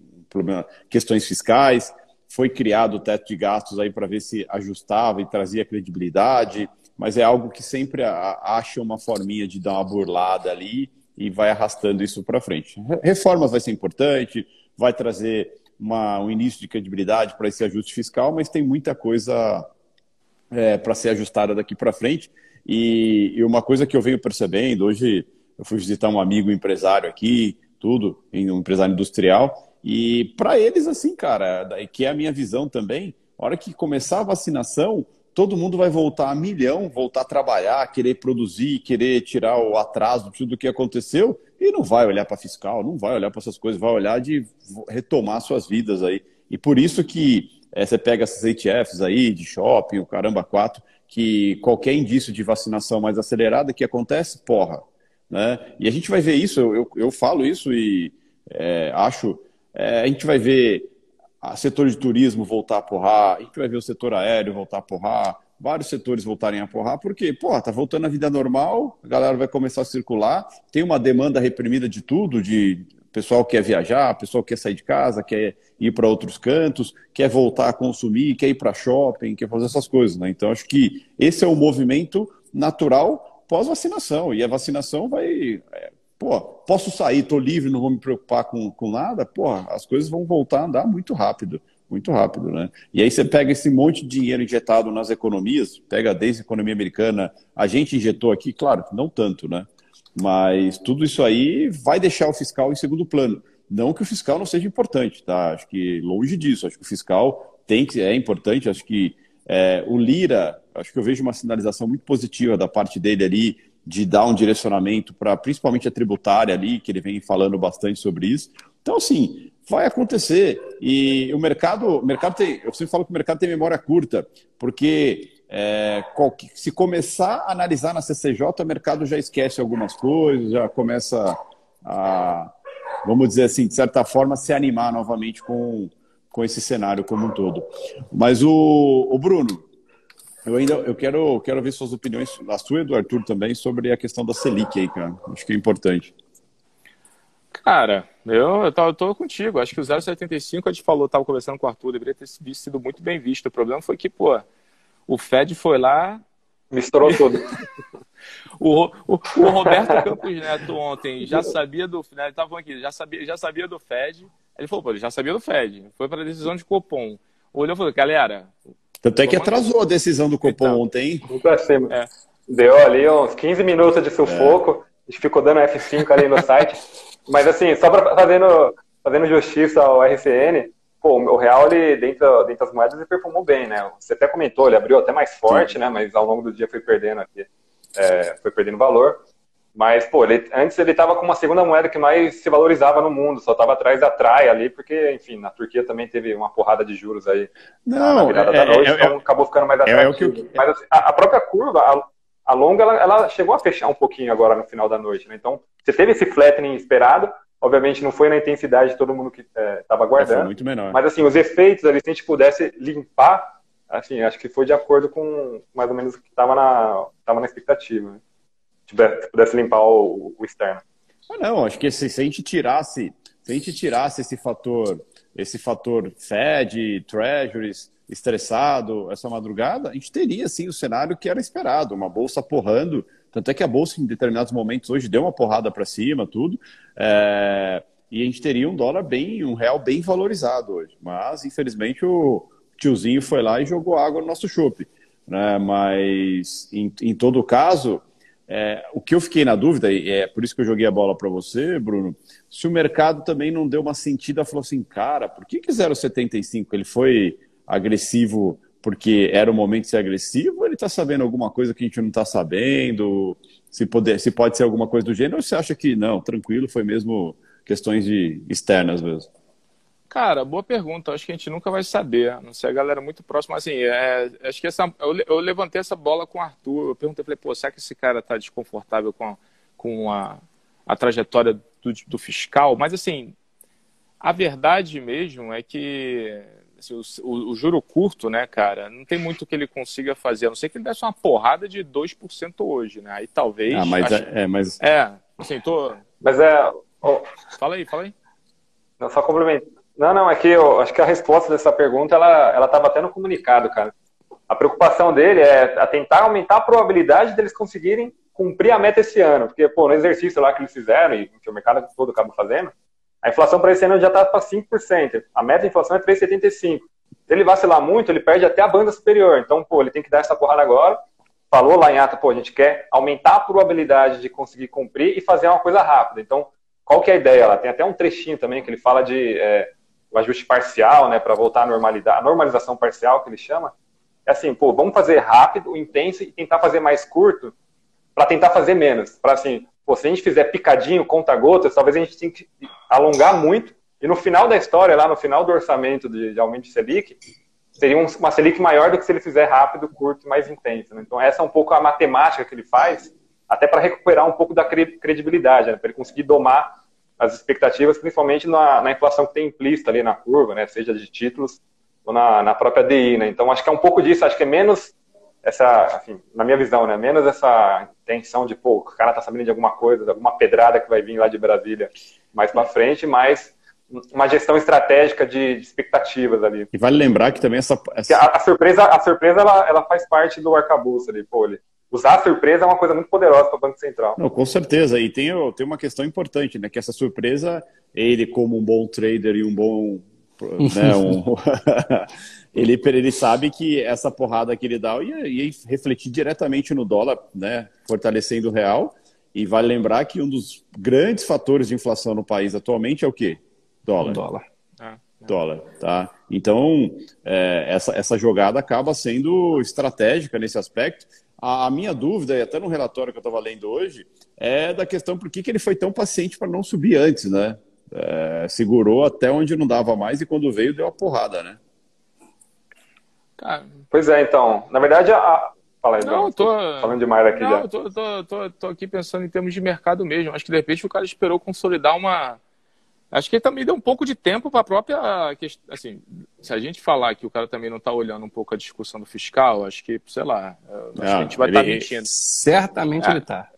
questões fiscais, foi criado o teto de gastos aí para ver se ajustava e trazia credibilidade, mas é algo que sempre acha uma forminha de dar uma burlada ali e vai arrastando isso para frente. Reformas vai ser importante, vai trazer um início de credibilidade para esse ajuste fiscal, mas tem muita coisa para ser ajustada daqui para frente. E uma coisa que eu venho percebendo, hoje eu fui visitar um amigo empresário aqui, um empresário industrial, e para eles, assim, cara, que é a minha visão também, a hora que começar a vacinação, todo mundo vai voltar a milhão, voltar a trabalhar, querer produzir, querer tirar o atraso de tudo o que aconteceu, e não vai olhar para fiscal, não vai olhar para essas coisas, vai olhar de retomar suas vidas aí. E por isso que você pega essas ETFs aí, de shopping, o caramba 4, que qualquer indício de vacinação mais acelerada que acontece, porra. Né? E a gente vai ver isso, eu falo isso e acho... a gente vai ver o setor de turismo voltar a porrar, a gente vai ver o setor aéreo voltar a porrar, vários setores voltarem a porrar, porque, tá voltando a vida normal, a galera vai começar a circular, tem uma demanda reprimida de tudo, de pessoal quer viajar, pessoal quer sair de casa, quer ir para outros cantos, quer voltar a consumir, quer ir para shopping, quer fazer essas coisas, né? Então, acho que esse é um movimento natural pós-vacinação, e a vacinação vai... pô, posso sair, tô livre, não vou me preocupar com nada, pô, as coisas vão voltar a andar muito rápido, né? E aí você pega esse monte de dinheiro injetado nas economias, pega desde a economia americana, a gente injetou aqui, claro, não tanto, né? Mas tudo isso aí vai deixar o fiscal em segundo plano. Não que o fiscal não seja importante, tá? Acho que longe disso, acho que o fiscal é importante, acho que o Lira, acho que eu vejo uma sinalização muito positiva da parte dele ali, de dar um direcionamento para principalmente a tributária ali, que ele vem falando bastante sobre isso. Então, assim, vai acontecer. E o mercado tem, eu sempre falo que o mercado tem memória curta, porque se começar a analisar na CCJ, o mercado já esquece algumas coisas, já começa a, vamos dizer assim, de certa forma, se animar novamente com esse cenário como um todo. Mas o Bruno, eu quero ver suas opiniões, a sua e do Arthur também, sobre a questão da Selic aí, cara. Acho que é importante. Cara, eu tô contigo. Acho que o 0,75, a gente falou, tava conversando com o Arthur, deveria ter sido muito bem visto. O problema foi que, pô, o Fed foi lá... Misturou tudo. O Roberto Campos Neto ontem já sabia do... Ele estava falando aqui, já sabia do Fed. Ele falou, pô, ele já sabia do Fed. Foi para a decisão de Copom. Olhou e falou, galera... Tanto é que atrasou a decisão do Copom ontem, hein? Muito acima. Deu ali uns 15 minutos de sufoco. A gente ficou dando F5 ali no site. Mas assim, só para fazendo justiça ao RCN, pô, o real, ele, dentro das moedas, ele performou bem, né? Você até comentou, ele abriu até mais forte, né? Mas ao longo do dia foi perdendo valor. Mas, pô, antes ele estava com uma segunda moeda que mais se valorizava no mundo, só estava atrás da TRY ali, porque, enfim, na Turquia também teve uma porrada de juros aí na virada da noite, então acabou ficando mais atrativo. Mas assim, a própria curva, a longa, ela chegou a fechar um pouquinho agora no final da noite, né? Então, você teve esse flattening esperado, obviamente não foi na intensidade de todo mundo que estava aguardando, foi muito menor. Mas assim, os efeitos ali, se a gente pudesse limpar, assim, acho que foi de acordo com mais ou menos o que estava na expectativa, né? Se pudesse limpar o externo. Não, acho que se a gente tirasse esse fator Fed, Treasuries estressado essa madrugada, a gente teria sim o cenário que era esperado, uma bolsa porrando, tanto é que a bolsa em determinados momentos hoje deu uma porrada para cima, tudo, e a gente teria um real bem valorizado hoje, mas infelizmente o tiozinho foi lá e jogou água no nosso chope, né? Mas em todo caso, o que eu fiquei na dúvida, e é por isso que eu joguei a bola para você, Bruno, se o mercado também não deu uma sentida, falou assim, cara, por que 0,75? Ele foi agressivo porque era o momento de ser agressivo, ou ele está sabendo alguma coisa que a gente não está sabendo? Se pode ser alguma coisa do gênero, ou você acha que não, tranquilo, foi mesmo questões externas mesmo? Cara, boa pergunta. Acho que a gente nunca vai saber. Não sei, a galera muito próxima. Assim, acho que eu levantei essa bola com o Arthur. Eu perguntei, falei, pô, será que esse cara tá desconfortável com a trajetória do fiscal? Mas, assim, a verdade mesmo é que assim, o juro curto, né, cara, não tem muito que ele consiga fazer. A não ser que ele desse uma porrada de 2% hoje, né? Aí talvez... assim, Mas Fala aí. Não, só complemento. Não, é que eu acho que a resposta dessa pergunta, ela estava até no comunicado, cara. A preocupação dele é tentar aumentar a probabilidade deles conseguirem cumprir a meta esse ano. Porque, pô, no exercício lá que eles fizeram, e que o mercado todo acaba fazendo, a inflação para esse ano já está para 5%. A meta de inflação é 3,75%. Se ele vacilar muito, ele perde até a banda superior. Então, pô, ele tem que dar essa porrada agora. Falou lá em ata, pô, a gente quer aumentar a probabilidade de conseguir cumprir e fazer uma coisa rápida. Então, qual que é a ideia lá? Tem até um trechinho também que ele fala de o ajuste parcial, né, para voltar à normalidade, a normalização parcial que ele chama. É assim, pô, vamos fazer rápido, intenso e tentar fazer mais curto para tentar fazer menos. Para assim, pô, se a gente fizer picadinho, conta-gotas, talvez a gente tenha que alongar muito e no final da história, lá no final do orçamento de aumento de Selic, seria uma Selic maior do que se ele fizer rápido, curto e mais intenso, né? Então essa é um pouco a matemática que ele faz, até para recuperar um pouco da credibilidade, né? Para ele conseguir domar as expectativas, principalmente na inflação que tem implícita ali na curva, né? Seja de títulos ou na própria DI, né? Então acho que é um pouco disso, acho que é menos assim, na minha visão, né? Menos essa intenção de, pô, o cara tá sabendo de alguma coisa, de alguma pedrada que vai vir lá de Brasília mais para frente, mas uma gestão estratégica de expectativas ali. E vale lembrar que também a surpresa ela faz parte do arcabouço ali, pô, usar a surpresa é uma coisa muito poderosa para o Banco Central. Não, com certeza. E tem uma questão importante, né? Que essa surpresa, ele como um bom trader e um bom... Né, ele sabe que essa porrada que ele dá ia refletir diretamente no dólar, né? Fortalecendo o real. E vale lembrar que um dos grandes fatores de inflação no país atualmente é o quê? Dólar. Dólar, tá? Então, essa jogada acaba sendo estratégica nesse aspecto. A minha dúvida, e até no relatório que eu estava lendo hoje, é da questão por que ele foi tão paciente para não subir antes, né? Segurou até onde não dava mais e quando veio deu a porrada, né? Pois é, então. Na verdade, fala aí, não, tô falando demais aqui já. Tô aqui pensando em termos de mercado mesmo. Acho que de repente o cara esperou consolidar uma... Acho que ele também deu um pouco de tempo para a própria questão. Assim, se a gente falar que o cara também não está olhando um pouco a discussão do fiscal, acho que, sei lá, acho que a gente vai estar mentindo. Certamente ele está.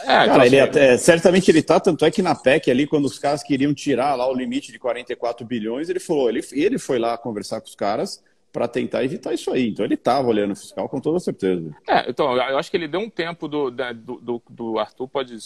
Cara, certamente ele está, tanto é que na PEC ali, quando os caras queriam tirar lá o limite de 44 bilhões, ele falou, ele foi lá conversar com os caras para tentar evitar isso aí. Então ele estava olhando o fiscal com toda certeza. Então, eu acho que ele deu um tempo do Arthur, pode...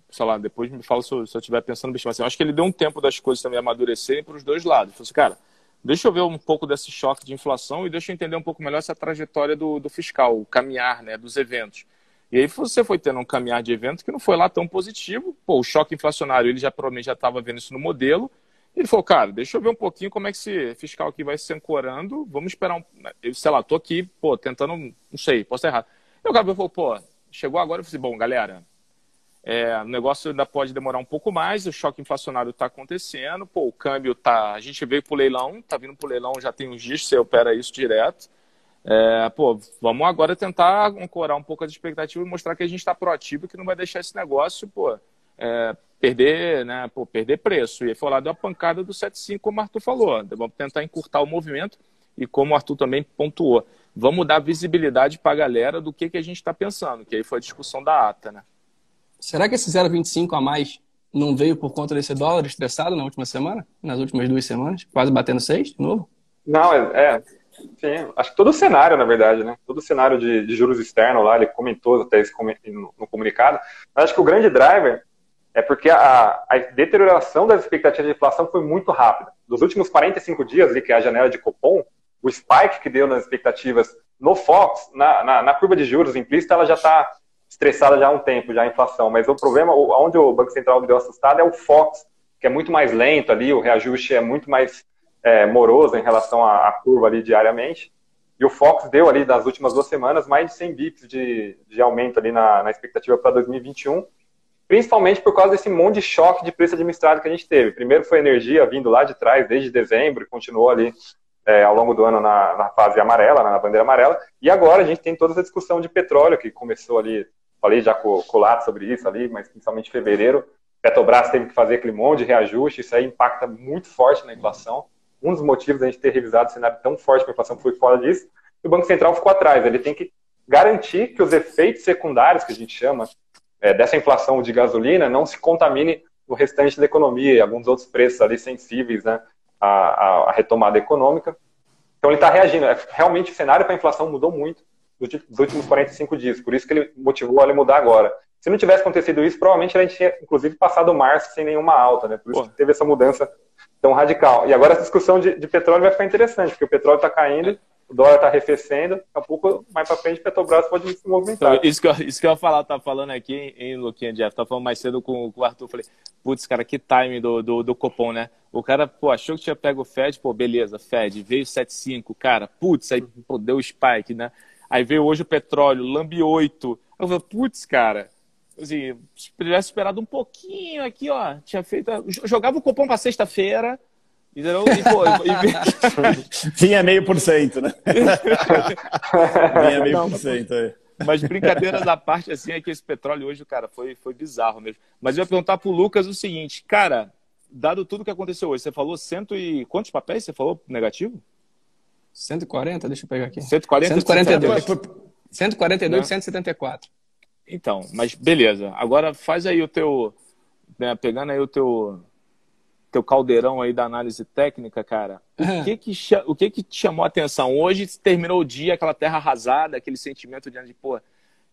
sei lá, depois me fala se eu estiver pensando bem, mas eu acho que ele deu um tempo das coisas também amadurecerem para os dois lados. Ele falou assim, cara, deixa eu ver um pouco desse choque de inflação e deixa eu entender um pouco melhor essa trajetória do fiscal, o caminhar, né, dos eventos. E aí você foi tendo um caminhar de eventos que não foi lá tão positivo. Pô, o choque inflacionário, ele provavelmente já estava vendo isso no modelo. Ele falou, cara, deixa eu ver um pouquinho como é que esse fiscal aqui vai se ancorando. Vamos esperar sei lá, tô aqui, pô, tentando, não sei, posso estar errado. E o cara falou, pô, chegou agora, eu falei, bom, galera, o negócio ainda pode demorar um pouco mais, o choque inflacionário está acontecendo, pô, o câmbio tá... A gente veio pro leilão, tá vindo pro leilão já tem uns dias, você opera isso direto. Pô, vamos agora tentar ancorar um pouco as expectativas e mostrar que a gente está proativo e que não vai deixar esse negócio, pô, perder, né, pô, perder preço. E aí foi lá, deu a pancada do 7,5, como o Arthur falou. Vamos tentar encurtar o movimento e como o Arthur também pontuou, vamos dar visibilidade para a galera do que a gente está pensando, que aí foi a discussão da ata, né? Será que esse 0,25 a mais não veio por conta desse dólar estressado na última semana? Nas últimas 2 semanas? Quase batendo 6 de novo? Não, sim, acho que todo o cenário, na verdade, né? Todo o cenário de juros externos lá, ele comentou até isso no comunicado. Mas acho que o grande driver é porque a deterioração das expectativas de inflação foi muito rápida. Dos últimos 45 dias, ali, que é a janela de Copom, o spike que deu nas expectativas no Fox, na curva de juros implícita, ela já está estressada já há um tempo, já a inflação. Mas o problema, onde o Banco Central deu assustado, é o Fox, que é muito mais lento ali, o reajuste é muito mais moroso em relação à curva ali diariamente. E o Fox deu ali, nas últimas 2 semanas, mais de 100 bips de aumento ali na expectativa para 2021, principalmente por causa desse monte de choque de preço administrado que a gente teve. Primeiro foi a energia vindo lá de trás, desde dezembro, e continuou ali ao longo do ano na fase amarela, na bandeira amarela. E agora a gente tem toda essa discussão de petróleo, que começou ali, falei já com o Lato sobre isso ali, mas principalmente em fevereiro. Petrobras teve que fazer aquele monte de reajuste, isso aí impacta muito forte na inflação. Um dos motivos da gente ter revisado o cenário tão forte para a inflação foi fora disso. E o Banco Central ficou atrás. Ele tem que garantir que os efeitos secundários, que a gente chama, dessa inflação de gasolina, não se contamine no restante da economia e alguns outros preços ali sensíveis, né, à retomada econômica. Então ele está reagindo. Realmente o cenário para a inflação mudou muito nos últimos 45 dias. Por isso que ele motivou ele mudar agora. Se não tivesse acontecido isso, provavelmente a gente tinha, inclusive, passado março sem nenhuma alta, né? Por isso que teve essa mudança tão radical. E agora essa discussão de petróleo vai ficar interessante, porque o petróleo está caindo, o dólar está arrefecendo, daqui a pouco, mais para frente, o Petrobras pode se movimentar. Então, isso que eu ia falar, tá falando aqui em Luquinha, Jeff, tá falando mais cedo com o Arthur, falei, putz, cara, que timing do Copom, né? O cara, pô, achou que tinha pego o Fed, pô, beleza, Fed, veio 7,5, cara, putz, aí, pô, deu spike, né? Aí veio hoje o petróleo, lambe 8. Eu falei, putz, cara, assim, se tivesse esperado um pouquinho aqui, ó, tinha feito, jogava o Copom pra sexta-feira, entendeu? E, pô, Vinha 0,5%, né? Vinha 0,5%. Mas brincadeiras à parte, assim, é que esse petróleo hoje, cara, foi bizarro mesmo. Mas eu ia perguntar pro Lucas o seguinte, cara, dado tudo que aconteceu hoje, você falou quantos papéis você falou negativo? 140, deixa eu pegar aqui. 142. 142 e 174. Então, mas beleza. Agora faz aí o teu, né, pegando aí o teu caldeirão aí da análise técnica, cara. O que te chamou a atenção? Hoje terminou o dia, aquela terra arrasada, aquele sentimento de pô,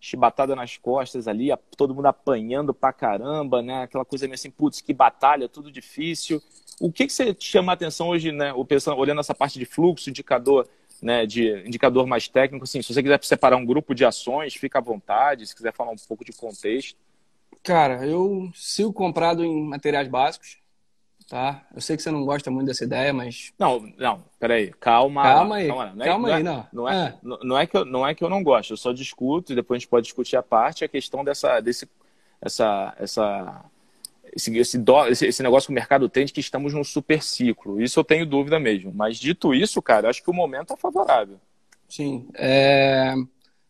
chibatada nas costas ali, todo mundo apanhando pra caramba, né? Aquela coisa meio assim, putz, que batalha, tudo difícil. O que você chama a atenção hoje, né? Olhando essa parte de fluxo, indicador, né? De indicador mais técnico, assim, se você quiser separar um grupo de ações, fica à vontade, se quiser falar um pouco de contexto. Cara, eu sigo comprado em materiais básicos, tá? Eu sei que você não gosta muito dessa ideia, mas... Não, peraí, calma. Calma aí, não. Não é que eu não gosto, eu só discuto, e depois a gente pode discutir a parte, a questão esse negócio que o mercado tem de que estamos num super ciclo. Isso eu tenho dúvida mesmo. Mas dito isso, cara, eu acho que o momento é favorável. Sim.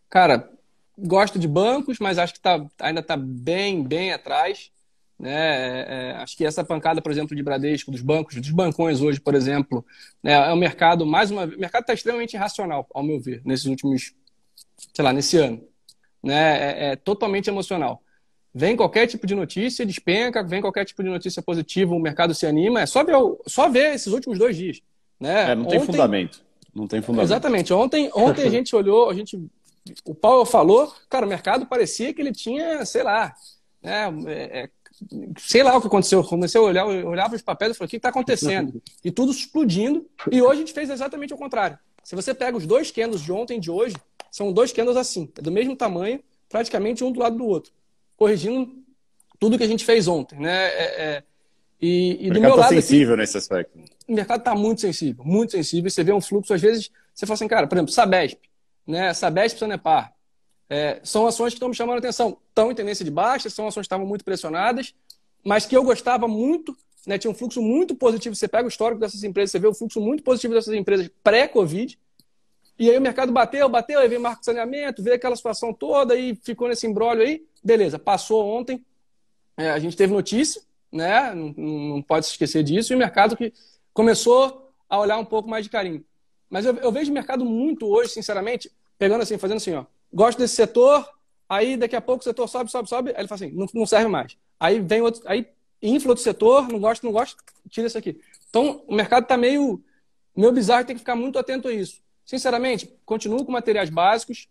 Cara, gosto de bancos, mas acho que ainda está bem atrás. Né? Acho que essa pancada, por exemplo, de Bradesco, dos bancos, dos bancões hoje, por exemplo, né, é um mercado, o mercado está extremamente irracional, ao meu ver, nesses últimos, sei lá, nesse ano. Né? É totalmente emocional. Vem qualquer tipo de notícia, despenca, vem qualquer tipo de notícia positiva, o mercado se anima. É só ver esses últimos 2 dias. Né? Não tem fundamento. Não tem fundamento. Exatamente. Ontem a gente olhou, o Powell falou, cara, o mercado parecia que ele tinha, sei lá, né, sei lá o que aconteceu. Comecei a olhar, eu olhava os papéis e falei, o que está acontecendo? E tudo explodindo. E hoje a gente fez exatamente o contrário. Se você pega os 2 candles de ontem e de hoje, são 2 candles assim, do mesmo tamanho, praticamente um do lado do outro, corrigindo tudo que a gente fez ontem. Né? E do meu lado sensível aqui, nesse aspecto. O mercado está muito sensível, muito sensível. Você vê um fluxo, às vezes, você fala assim, cara, por exemplo, Sabesp, né? Sabesp, Sanepar, são ações que estão me chamando a atenção. Estão em tendência de baixa, são ações que estavam muito pressionadas, mas que eu gostava muito, né? Tinha um fluxo muito positivo. Você pega o histórico dessas empresas, você vê o fluxo muito positivo dessas empresas pré-Covid, e aí o mercado bateu, aí veio marco de saneamento, veio aquela situação toda, e ficou nesse imbróglio aí. Beleza, passou ontem, a gente teve notícia, né? Não pode se esquecer disso, e o mercado que começou a olhar um pouco mais de carinho. Mas eu vejo o mercado muito hoje, sinceramente, pegando assim, fazendo assim, ó, gosto desse setor, aí daqui a pouco o setor sobe, aí ele fala assim, não serve mais. Aí vem outro, aí infla outro setor, não gosto, tira isso aqui. Então, o mercado está meio bizarro, tem que ficar muito atento a isso. Sinceramente, continuo com materiais básicos,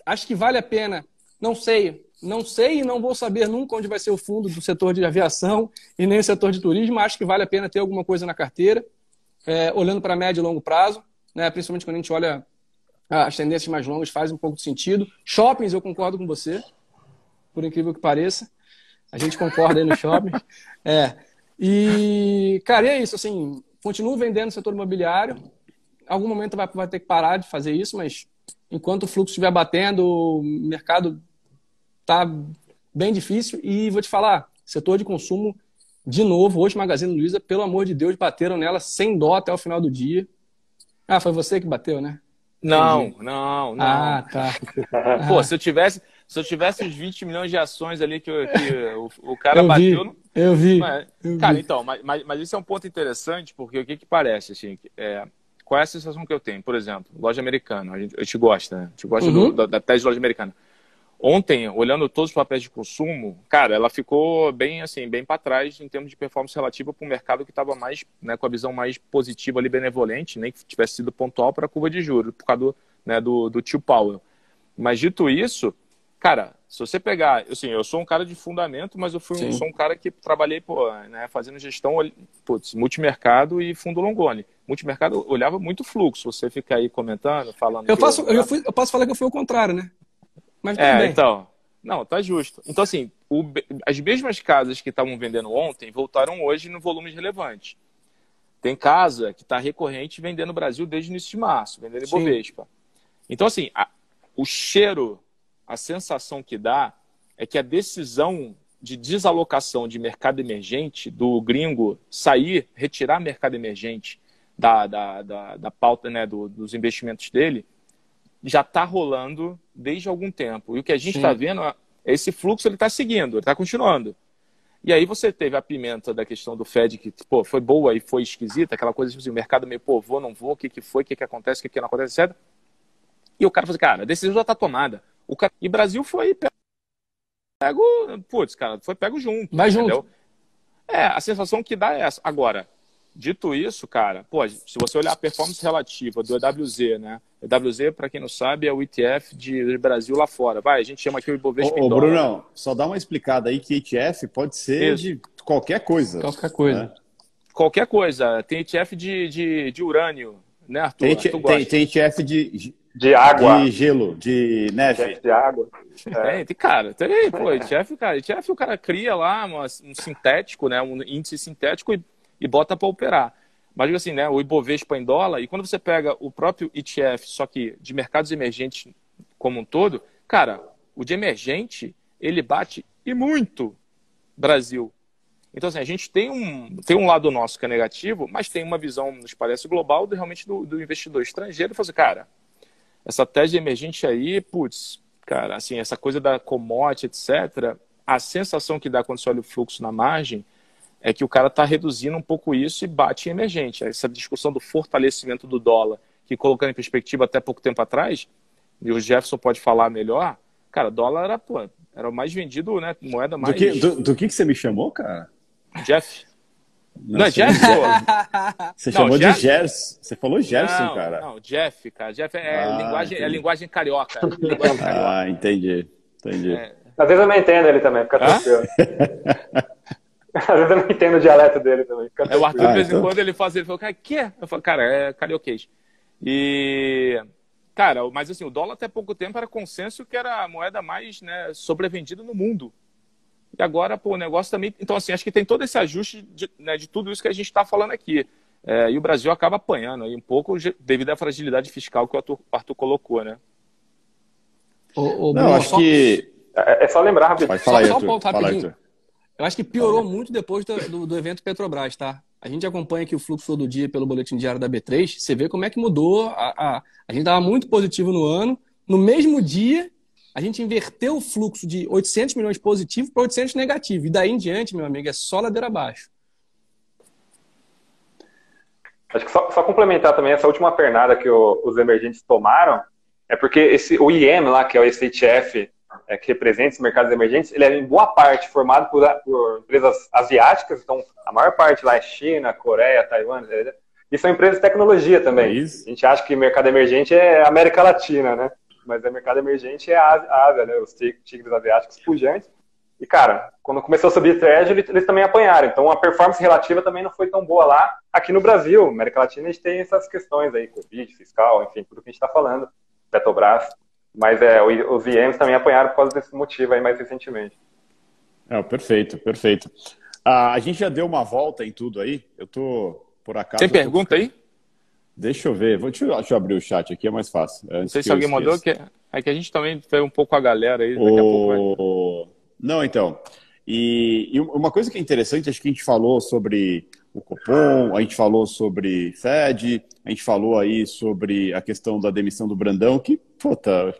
acho que vale a pena, não sei e não vou saber nunca onde vai ser o fundo do setor de aviação e nem o setor de turismo. Acho que vale a pena ter alguma coisa na carteira, olhando para médio e longo prazo, né? Principalmente quando a gente olha as tendências mais longas, faz um pouco de sentido. Shoppings, eu concordo com você, por incrível que pareça. A gente concorda aí no shopping. E, cara, é isso. Assim, continuo vendendo no setor imobiliário. Em algum momento vai ter que parar de fazer isso, mas enquanto o fluxo estiver batendo, o mercado tá bem difícil. E vou te falar, setor de consumo, de novo, hoje Magazine Luiza, pelo amor de Deus, bateram nela sem dó até o final do dia. Ah, foi você que bateu, né? Não. Ah, tá. Pô, se eu tivesse os 20 milhões de ações ali que o cara bateu... Eu vi. Cara, então, mas isso é um ponto interessante, porque o que parece, assim, qual é a sensação que eu tenho? Por exemplo, loja americana, a gente gosta, né? A gente gosta da tese de loja americana. Ontem, olhando todos os papéis de consumo, cara, ela ficou bem para trás em termos de performance relativa para o mercado que estava mais, né, com a visão mais positiva ali, benevolente, nem que tivesse sido pontual para a curva de juros, por causa do tio Powell. Mas dito isso, cara, se você pegar, assim, eu sou um cara de fundamento, mas sou um cara que trabalhei, fazendo gestão, multimercado e fundo longone. Multimercado olhava muito fluxo, você fica aí comentando, falando... Eu posso falar que eu fui o contrário, né? Mas tudo bem. Então, não, tá justo. Então, assim, as mesmas casas que estavam vendendo ontem voltaram hoje no volumes relevantes. Tem casa que está recorrente vendendo no Brasil desde o início de março, vendendo Ibovespa. Então, assim, o cheiro, a sensação que dá é que a decisão de desalocação de mercado emergente, do gringo sair, retirar mercado emergente da pauta, né, dos investimentos dele, já está rolando desde algum tempo. E o que a gente está vendo, esse fluxo ele está seguindo, ele está continuando. E aí você teve a pimenta da questão do Fed, que foi boa e foi esquisita, aquela coisa assim, o mercado meio, vou, não vou, o que foi, o que acontece, o que não acontece, etc. E o cara falou assim, cara, a decisão já está tomada. E Brasil foi pego junto. Vai entendeu? junto. A sensação que dá é essa. Agora, Dito isso, cara, pô, se você olhar a performance relativa do EWZ, né? EWZ, para quem não sabe, é o ETF de Brasil lá fora. Vai, a gente chama aqui o Ibovespa em Ô, dólar. Brunão, só dá uma explicada aí que ETF pode ser Isso. de qualquer coisa. Qualquer coisa. Né? Qualquer coisa. Tem ETF de urânio, né, Arthur? Tem ETF De água. de gelo, de neve. De água. Cara, tem, pô, ETF o cara cria lá um sintético, né, um índice sintético e bota para operar. Mas digo assim, né, o Ibovespa em dólar, e quando você pega o próprio ETF, só que de mercados emergentes como um todo, cara, o de emergente, ele bate e muito Brasil. Então, assim, a gente tem um lado nosso que é negativo, mas tem uma visão, nos parece, global realmente do investidor estrangeiro. E fala assim, cara, essa tese emergente aí, putz, cara, assim, essa coisa da commodity, etc., a sensação que dá quando você olha o fluxo na margem é que o cara está reduzindo um pouco isso e bate em emergente. Essa discussão do fortalecimento do dólar, que colocando em perspectiva até pouco tempo atrás, e o Jefferson pode falar melhor, cara, dólar era o mais vendido, né, moeda mais... Do que você me chamou, cara? Jeff. Não é Jeff? Você chamou de Gerson. Você falou Gerson, cara. Não, Jeff, cara. Jeff é linguagem carioca. Ah, entendi. Às vezes eu não entendo ele também, fica tranquilo. Às vezes eu não entendo o dialeto dele também. O Arthur, de vez em quando, ele fala, cara, que é? Eu falo, cara, é carioquês. Cara, mas assim, o dólar até pouco tempo era consenso que era a moeda mais, né, sobrevendida no mundo. E agora, pô, o negócio também... Então, assim, acho que tem todo esse ajuste de tudo isso que a gente está falando aqui. E o Brasil acaba apanhando aí um pouco devido à fragilidade fiscal que o Arthur colocou, né? Não, acho que... É só lembrar, rapidinho. Pode falar aí, só um Arthur. ponto rapidinho. Arthur. Eu acho que piorou muito depois do evento Petrobras, tá? A gente acompanha aqui o fluxo todo dia pelo boletim diário da B3. Você vê como é que mudou. A gente estava muito positivo no ano. No mesmo dia, a gente inverteu o fluxo de 800 milhões positivo para 800 negativo. E daí em diante, meu amigo, é só ladeira abaixo. Acho que só complementar também essa última pernada que os emergentes tomaram, é porque o IEM lá, que é o ETF que representa esses mercados emergentes, ele é em boa parte formado por empresas asiáticas, então a maior parte lá é China, Coreia, Taiwan, e são empresas de tecnologia também. A gente acha que mercado emergente é América Latina, né? Mas o mercado emergente é a Ásia, né? Os tigres asiáticos pujantes. E, cara, quando começou a subir Treasury, eles também apanharam. Então, a performance relativa também não foi tão boa lá. Aqui no Brasil, América Latina, a gente tem essas questões aí, Covid, fiscal, enfim, tudo que a gente está falando, Petrobras. Mas os IEMs também apanharam por causa desse motivo aí mais recentemente. Perfeito. A gente já deu uma volta em tudo aí. Eu tô, por acaso... Tem pergunta aí? Deixa eu ver. Deixa eu abrir o chat aqui, é mais fácil. Não sei se alguém mandou, que a gente também foi um pouco a galera aí. Daqui a pouco vai... Não, então. E uma coisa que é interessante, acho que a gente falou sobre o Copom, a gente falou sobre Fed, a gente falou aí sobre a questão da demissão do Brandão, que,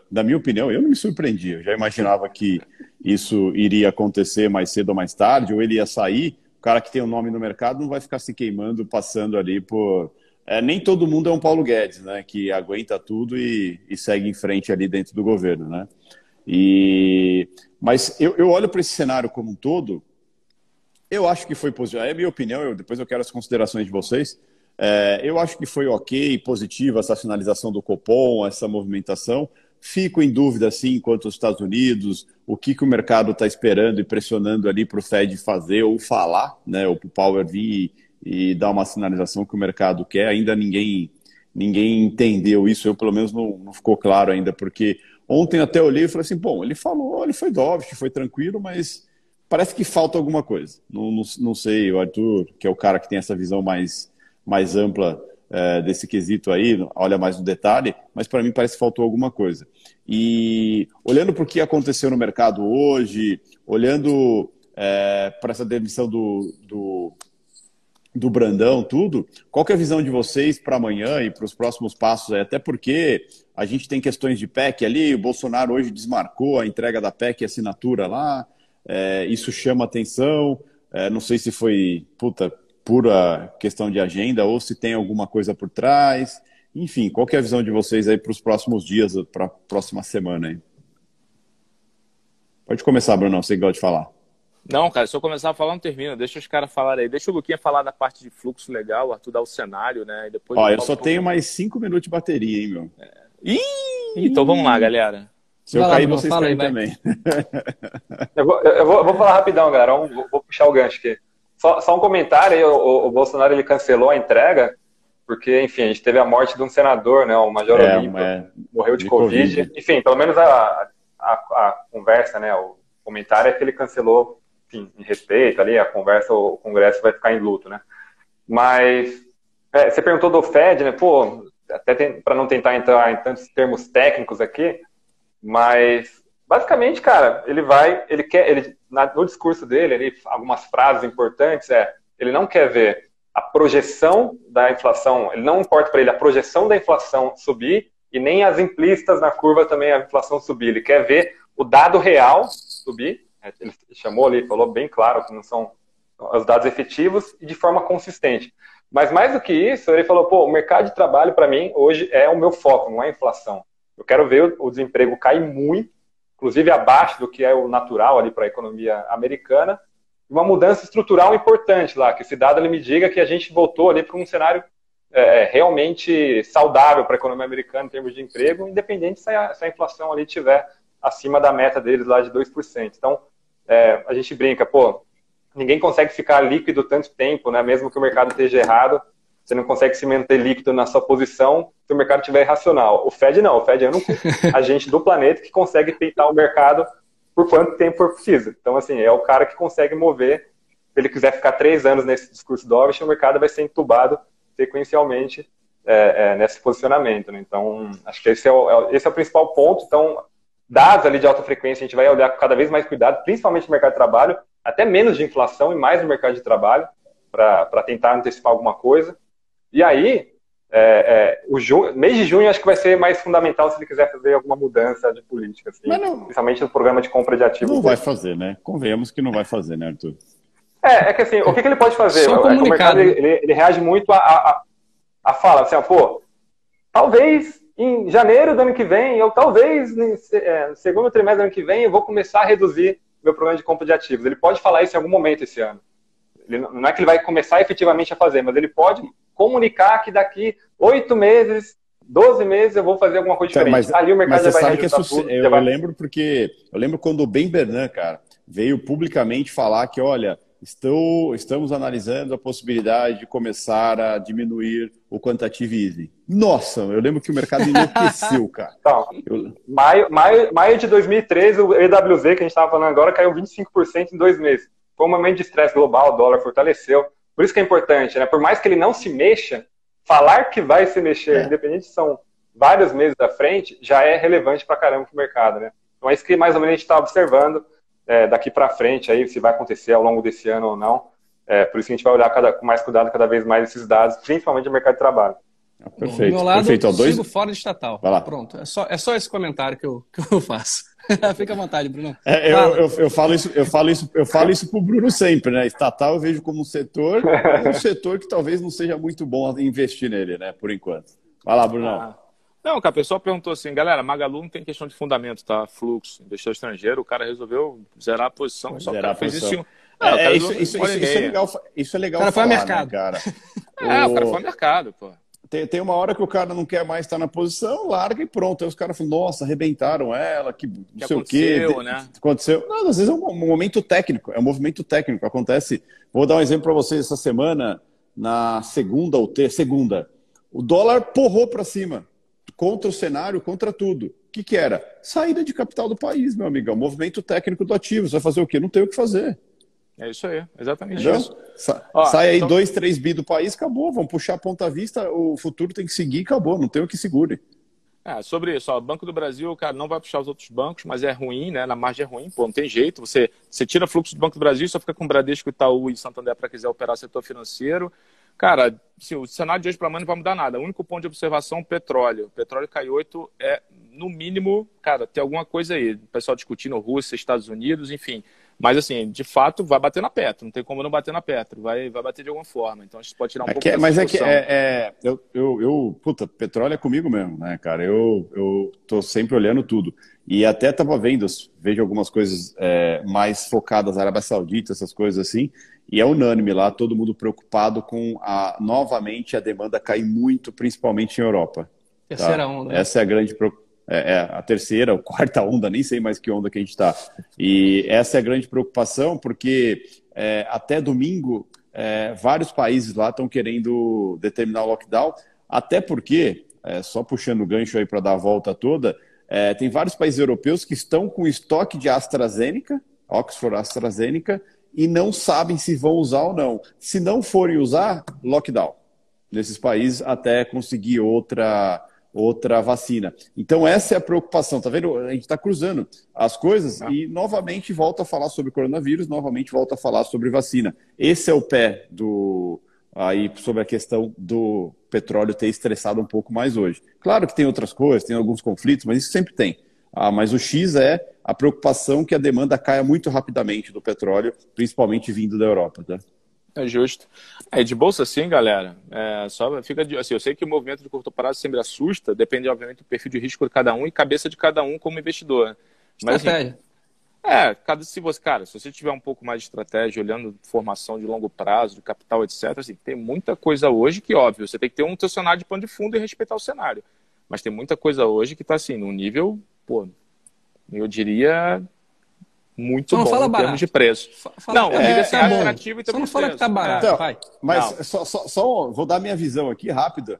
na minha opinião, eu não me surpreendi. Eu já imaginava que isso iria acontecer mais cedo ou mais tarde, ou ele ia sair. O cara que tem o nome no mercado não vai ficar se queimando, passando ali por... nem todo mundo é um Paulo Guedes, né? Que aguenta tudo e segue em frente ali dentro do governo, né? Mas eu olho para esse cenário como um todo, eu acho que foi positivo. É a minha opinião, depois eu quero as considerações de vocês. Eu acho que foi ok, positiva essa sinalização do Copom, essa movimentação. Fico em dúvida, sim, quanto aos Estados Unidos, o que o mercado está esperando e pressionando ali para o Fed fazer ou falar, né? Ou para o Powell vir e dar uma sinalização que o mercado quer. Ainda ninguém entendeu isso, eu pelo menos não ficou claro ainda, porque ontem até olhei e falei assim, bom, ele falou, ele foi dovish, foi tranquilo, mas parece que falta alguma coisa. Não sei, o Arthur, que é o cara que tem essa visão mais ampla desse quesito aí, olha mais no detalhe, mas para mim parece que faltou alguma coisa. E olhando para o que aconteceu no mercado hoje, olhando para essa demissão do Brandão, tudo, qual que é a visão de vocês para amanhã e para os próximos passos? Até porque a gente tem questões de PEC ali, o Bolsonaro hoje desmarcou a entrega da PEC e assinatura lá, isso chama atenção, não sei se foi pura questão de agenda ou se tem alguma coisa por trás, enfim, qual que é a visão de vocês aí para os próximos dias, para a próxima semana aí? Pode começar, Bruno, você gosta de falar. Não, cara, se eu começar a falar, não termina. Deixa os caras falarem aí. Deixa o Luquinha falar da parte de fluxo legal, o Arthur dar o cenário, né? E depois Ó, eu só tenho mais 5 minutos de bateria, hein, meu? Ih! Então vamos lá, galera. Se eu Vai lá, cair, Bruno, vocês fala caem aí, também. Eu vou falar rapidão, galera. Vou puxar o gancho aqui. Só um comentário aí, o Bolsonaro ele cancelou a entrega, porque, enfim, a gente teve a morte de um senador, né? O Major Olímpio, morreu de Covid. Enfim, pelo menos a conversa, né? O comentário é que ele cancelou, enfim, em respeito ali, a conversa, o Congresso vai ficar em luto, né? Mas você perguntou do Fed, né? Pô, até para não tentar entrar em tantos termos técnicos aqui, mas basicamente, cara, no discurso dele, algumas frases importantes ele não quer ver a projeção da inflação, ele não importa para ele a projeção da inflação subir e nem as implícitas na curva também a inflação subir. Ele quer ver o dado real subir. Ele chamou ali, falou bem claro que não são os dados efetivos e de forma consistente. Mas mais do que isso, ele falou, pô, o mercado de trabalho para mim hoje é o meu foco, não é a inflação. Eu quero ver o desemprego cair muito, inclusive abaixo do que é o natural ali para a economia americana, uma mudança estrutural importante lá, que esse dado ele me diga que a gente voltou ali para um cenário realmente saudável para a economia americana em termos de emprego, independente se a inflação ali estiver acima da meta deles lá de 2%. Então, a gente brinca, pô, ninguém consegue ficar líquido tanto tempo, né? Mesmo que o mercado esteja errado, você não consegue se manter líquido na sua posição se o mercado estiver irracional. O Fed não, o Fed é o único agente do planeta que consegue peitar o mercado por quanto tempo for preciso. Então, assim, é o cara que consegue mover. Se ele quiser ficar 3 anos nesse discurso dovish, o mercado vai ser entubado sequencialmente nesse posicionamento, né? Então, acho que esse é o principal ponto. Então, dados ali de alta frequência, a gente vai olhar com cada vez mais cuidado, principalmente no mercado de trabalho, até menos de inflação e mais no mercado de trabalho, para tentar antecipar alguma coisa. E aí, mês de junho acho que vai ser mais fundamental se ele quiser fazer alguma mudança de política, assim, principalmente no programa de compra de ativos. Não vai fazer, né? Convenhamos que não vai fazer, né, Arthur? Que assim, o que ele pode fazer? Só o mercado ele reage muito a fala, assim, pô, talvez em janeiro do ano que vem, ou talvez no segundo trimestre do ano que vem, eu vou começar a reduzir meu programa de compra de ativos. Ele pode falar isso em algum momento esse ano. Não é que ele vai começar efetivamente a fazer, mas ele pode comunicar que daqui 8 meses, 12 meses eu vou fazer alguma coisa diferente. Mas, ali o mercado já vai reajustar tudo. Eu lembro quando o Ben Bernanke, cara, veio publicamente falar que, olha, estamos analisando a possibilidade de começar a diminuir o quantitative easing. Nossa, eu lembro que o mercado enlouqueceu, cara. Então, maio de 2013, o EWZ, que a gente estava falando agora, caiu 25% em 2 meses. Foi um momento de estresse global, o dólar fortaleceu. Por isso que é importante, né? Por mais que ele não se mexa, falar que vai se mexer, independente se são vários meses à frente, já é relevante pra caramba pro mercado, né? Então é isso que mais ou menos a gente está observando daqui para frente, aí, se vai acontecer ao longo desse ano ou não. Por isso que a gente vai olhar com mais cuidado cada vez mais esses dados, principalmente no mercado de trabalho. Perfeito. Do meu lado, Perfeito. sigo fora de estatal. Vai lá. Pronto, é só esse comentário que eu faço. Fica à vontade, Bruno. Eu falo isso pro Bruno sempre, né? Estatal eu vejo como um setor que talvez não seja muito bom investir nele, né? Por enquanto. Vai lá, Brunão. Não, cara, a pessoa perguntou assim, galera, Magalu não tem questão de fundamento, tá? Fluxo, investidor estrangeiro, o cara resolveu zerar a posição, só zerar a posição. Fez isso é legal. Isso é legal. O cara foi ao mercado. Né, cara? O cara foi ao mercado, pô. Tem uma hora que o cara não quer mais estar na posição, larga e pronto. Aí os caras falam, nossa, arrebentaram ela, que não sei o quê. Né? Aconteceu. Não, às vezes é um momento técnico, é um movimento técnico. Acontece. Vou dar um exemplo para vocês essa semana, na segunda, o dólar porrou para cima, contra o cenário, contra tudo. O que era? Saída de capital do país, meu amigo. É um movimento técnico do ativo. Você vai fazer o quê? Não tem o que fazer. É isso aí, exatamente Entendeu? isso. Sai aí 2, 3 bi do país, acabou. Vamos puxar a ponta à vista, o futuro tem que seguir, acabou. Não tem o que segure. Sobre isso, o Banco do Brasil, cara, não vai puxar os outros bancos, mas é ruim, né? Na margem é ruim, pô, não tem jeito. Você tira fluxo do Banco do Brasil, só fica com Bradesco, Itaú e Santander para quiser operar setor financeiro. Cara, assim, o cenário de hoje para amanhã não vai mudar nada. O único ponto de observação, petróleo. O petróleo caiu 8, no mínimo, cara, tem alguma coisa aí. O pessoal discutindo Rússia, Estados Unidos, enfim. Mas, assim, de fato, vai bater na Petro. Não tem como não bater na Petro. Vai bater de alguma forma. Então, a gente pode tirar um pouco dessa discussão. Puta, petróleo é comigo mesmo, né, cara? Eu tô sempre olhando tudo. E até tava vejo algumas coisas mais focadas na Arábia Saudita, essas coisas assim, e é unânime lá, todo mundo preocupado com novamente a demanda cair muito, principalmente em Europa. Terceira onda. Né? Essa é a grande preocupação. A terceira, ou quarta onda, nem sei mais que onda que a gente está. E essa é a grande preocupação, porque até domingo, vários países lá estão querendo determinar o lockdown, até porque, só puxando o gancho aí para dar a volta toda, tem vários países europeus que estão com estoque de AstraZeneca, Oxford AstraZeneca, e não sabem se vão usar ou não. Se não forem usar, lockdown nesses países até conseguir outra vacina. Então essa é a preocupação, tá vendo? A gente está cruzando as coisas e novamente volta a falar sobre coronavírus, novamente volta a falar sobre vacina. Esse é o pé aí sobre a questão do petróleo ter estressado um pouco mais hoje. Claro que tem outras coisas, tem alguns conflitos, mas isso sempre tem. Mas o X é a preocupação que a demanda caia muito rapidamente do petróleo, principalmente vindo da Europa, tá? É justo. De bolsa, sim, galera. Só fica assim, eu sei que o movimento de curto prazo sempre assusta, depende, obviamente, do perfil de risco de cada um e cabeça de cada um como investidor. Mas, estratégia. Se você tiver um pouco mais de estratégia, olhando formação de longo prazo, de capital, etc., assim, tem muita coisa hoje que, óbvio, você tem que ter um teu cenário de pano de fundo e respeitar o cenário. Mas tem muita coisa hoje que está, assim, num nível, eu diria... muito bom em termos de preço. Atrativo e também. Só não fala que tá barato. Então, mas só vou dar minha visão aqui rápida.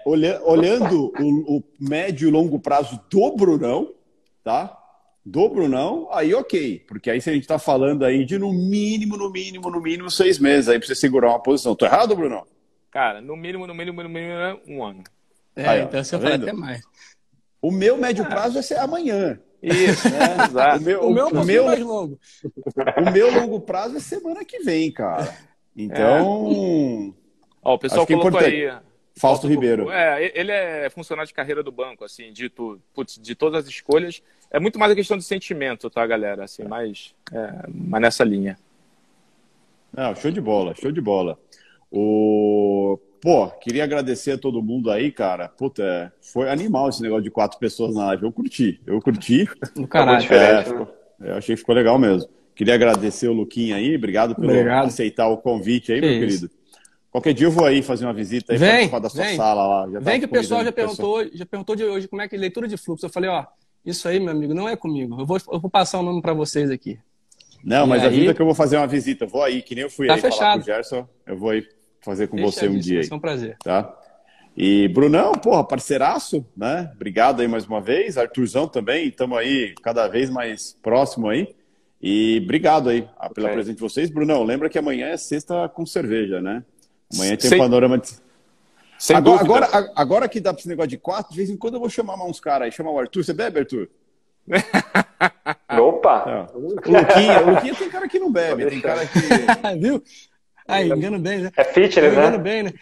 Olhando o médio e longo prazo do Brunão, tá? Do Brunão, aí ok. Porque aí se a gente tá falando aí de no mínimo 6 meses aí pra você segurar uma posição. Tô errado, Brunão? Cara, no mínimo, um ano. Então você fala até mais. O meu médio prazo vai ser amanhã. Isso, exato. O meu é mais longo. O meu longo prazo é semana que vem, cara. Então... o pessoal colocou aí... Fausto Ribeiro. Ele é funcionário de carreira do banco, assim, de todas as escolhas. É muito mais a questão de sentimento, tá, galera? Assim, mas nessa linha. Não, show de bola. Queria agradecer a todo mundo aí, cara. Puta, foi animal esse negócio de 4 pessoas na live. Eu curti. No caralho. Eu achei que ficou legal mesmo. Queria agradecer o Luquinha aí. Obrigado por aceitar o convite aí, meu querido. Qualquer dia eu vou aí fazer uma visita aí para participar da sua sala lá. Vem que o pessoal já perguntou de hoje como é que é leitura de fluxo. Eu falei, isso aí, meu amigo, não é comigo. Eu vou passar o nome para vocês aqui. Não, mas avisa que eu vou fazer uma visita. Eu vou aí, que nem eu fui aí fechado. Falar com o Gerson. Eu vou aí fazer com você um dia aí. É um prazer. Tá? E Brunão, parceiraço, né? Obrigado aí mais uma vez. Arthurzão também, estamos aí cada vez mais próximo aí. E obrigado aí pela presença de vocês. Brunão, lembra que amanhã é sexta com cerveja, né? Amanhã tem panorama de... Agora que dá para esse negócio de 4, de vez em quando eu vou chamar uns caras aí. Chamar o Arthur. Você bebe, Arthur? Opa! O Luquinha tem cara que não bebe. Tem cara que... Viu? Engano bem, né? É fitness, né? Engano bem, né?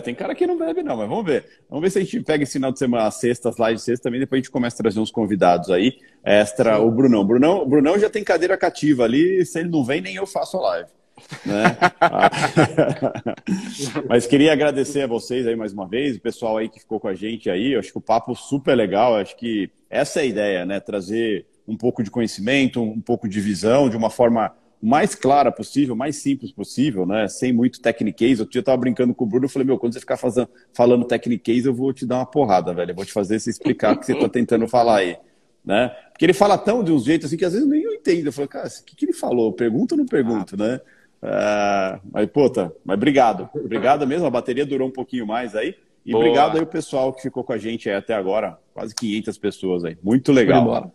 Tem cara que não bebe não, mas vamos ver. Vamos ver se a gente pega esse final de semana, as sextas, live de sexta também, depois a gente começa a trazer uns convidados aí. Extra, o Brunão. O Brunão já tem cadeira cativa ali, se ele não vem, nem eu faço a live. Né? Mas queria agradecer a vocês aí mais uma vez, o pessoal aí que ficou com a gente aí. Eu acho que o papo super legal, acho que essa é a ideia, né? Trazer um pouco de conhecimento, um pouco de visão, de uma forma mais clara possível, mais simples possível, né? Sem muito techniquez. Outro dia eu tava brincando com o Bruno, eu falei, quando você ficar falando techniquez, eu vou te dar uma porrada, velho. Eu vou te fazer você explicar o que você tá tentando falar aí, né? Porque ele fala tão de um jeito assim que às vezes nem eu entendo. Eu falo, cara, o que ele falou? Pergunta ou não pergunta, né? Mas obrigado. Obrigado mesmo, a bateria durou um pouquinho mais aí. E boa. Obrigado aí o pessoal que ficou com a gente aí até agora. Quase 500 pessoas aí. Muito legal.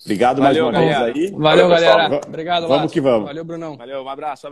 Obrigado mais uma vez aí. Valeu, galera. Obrigado, Vamos que vamos. Valeu, Brunão. Valeu, um abraço.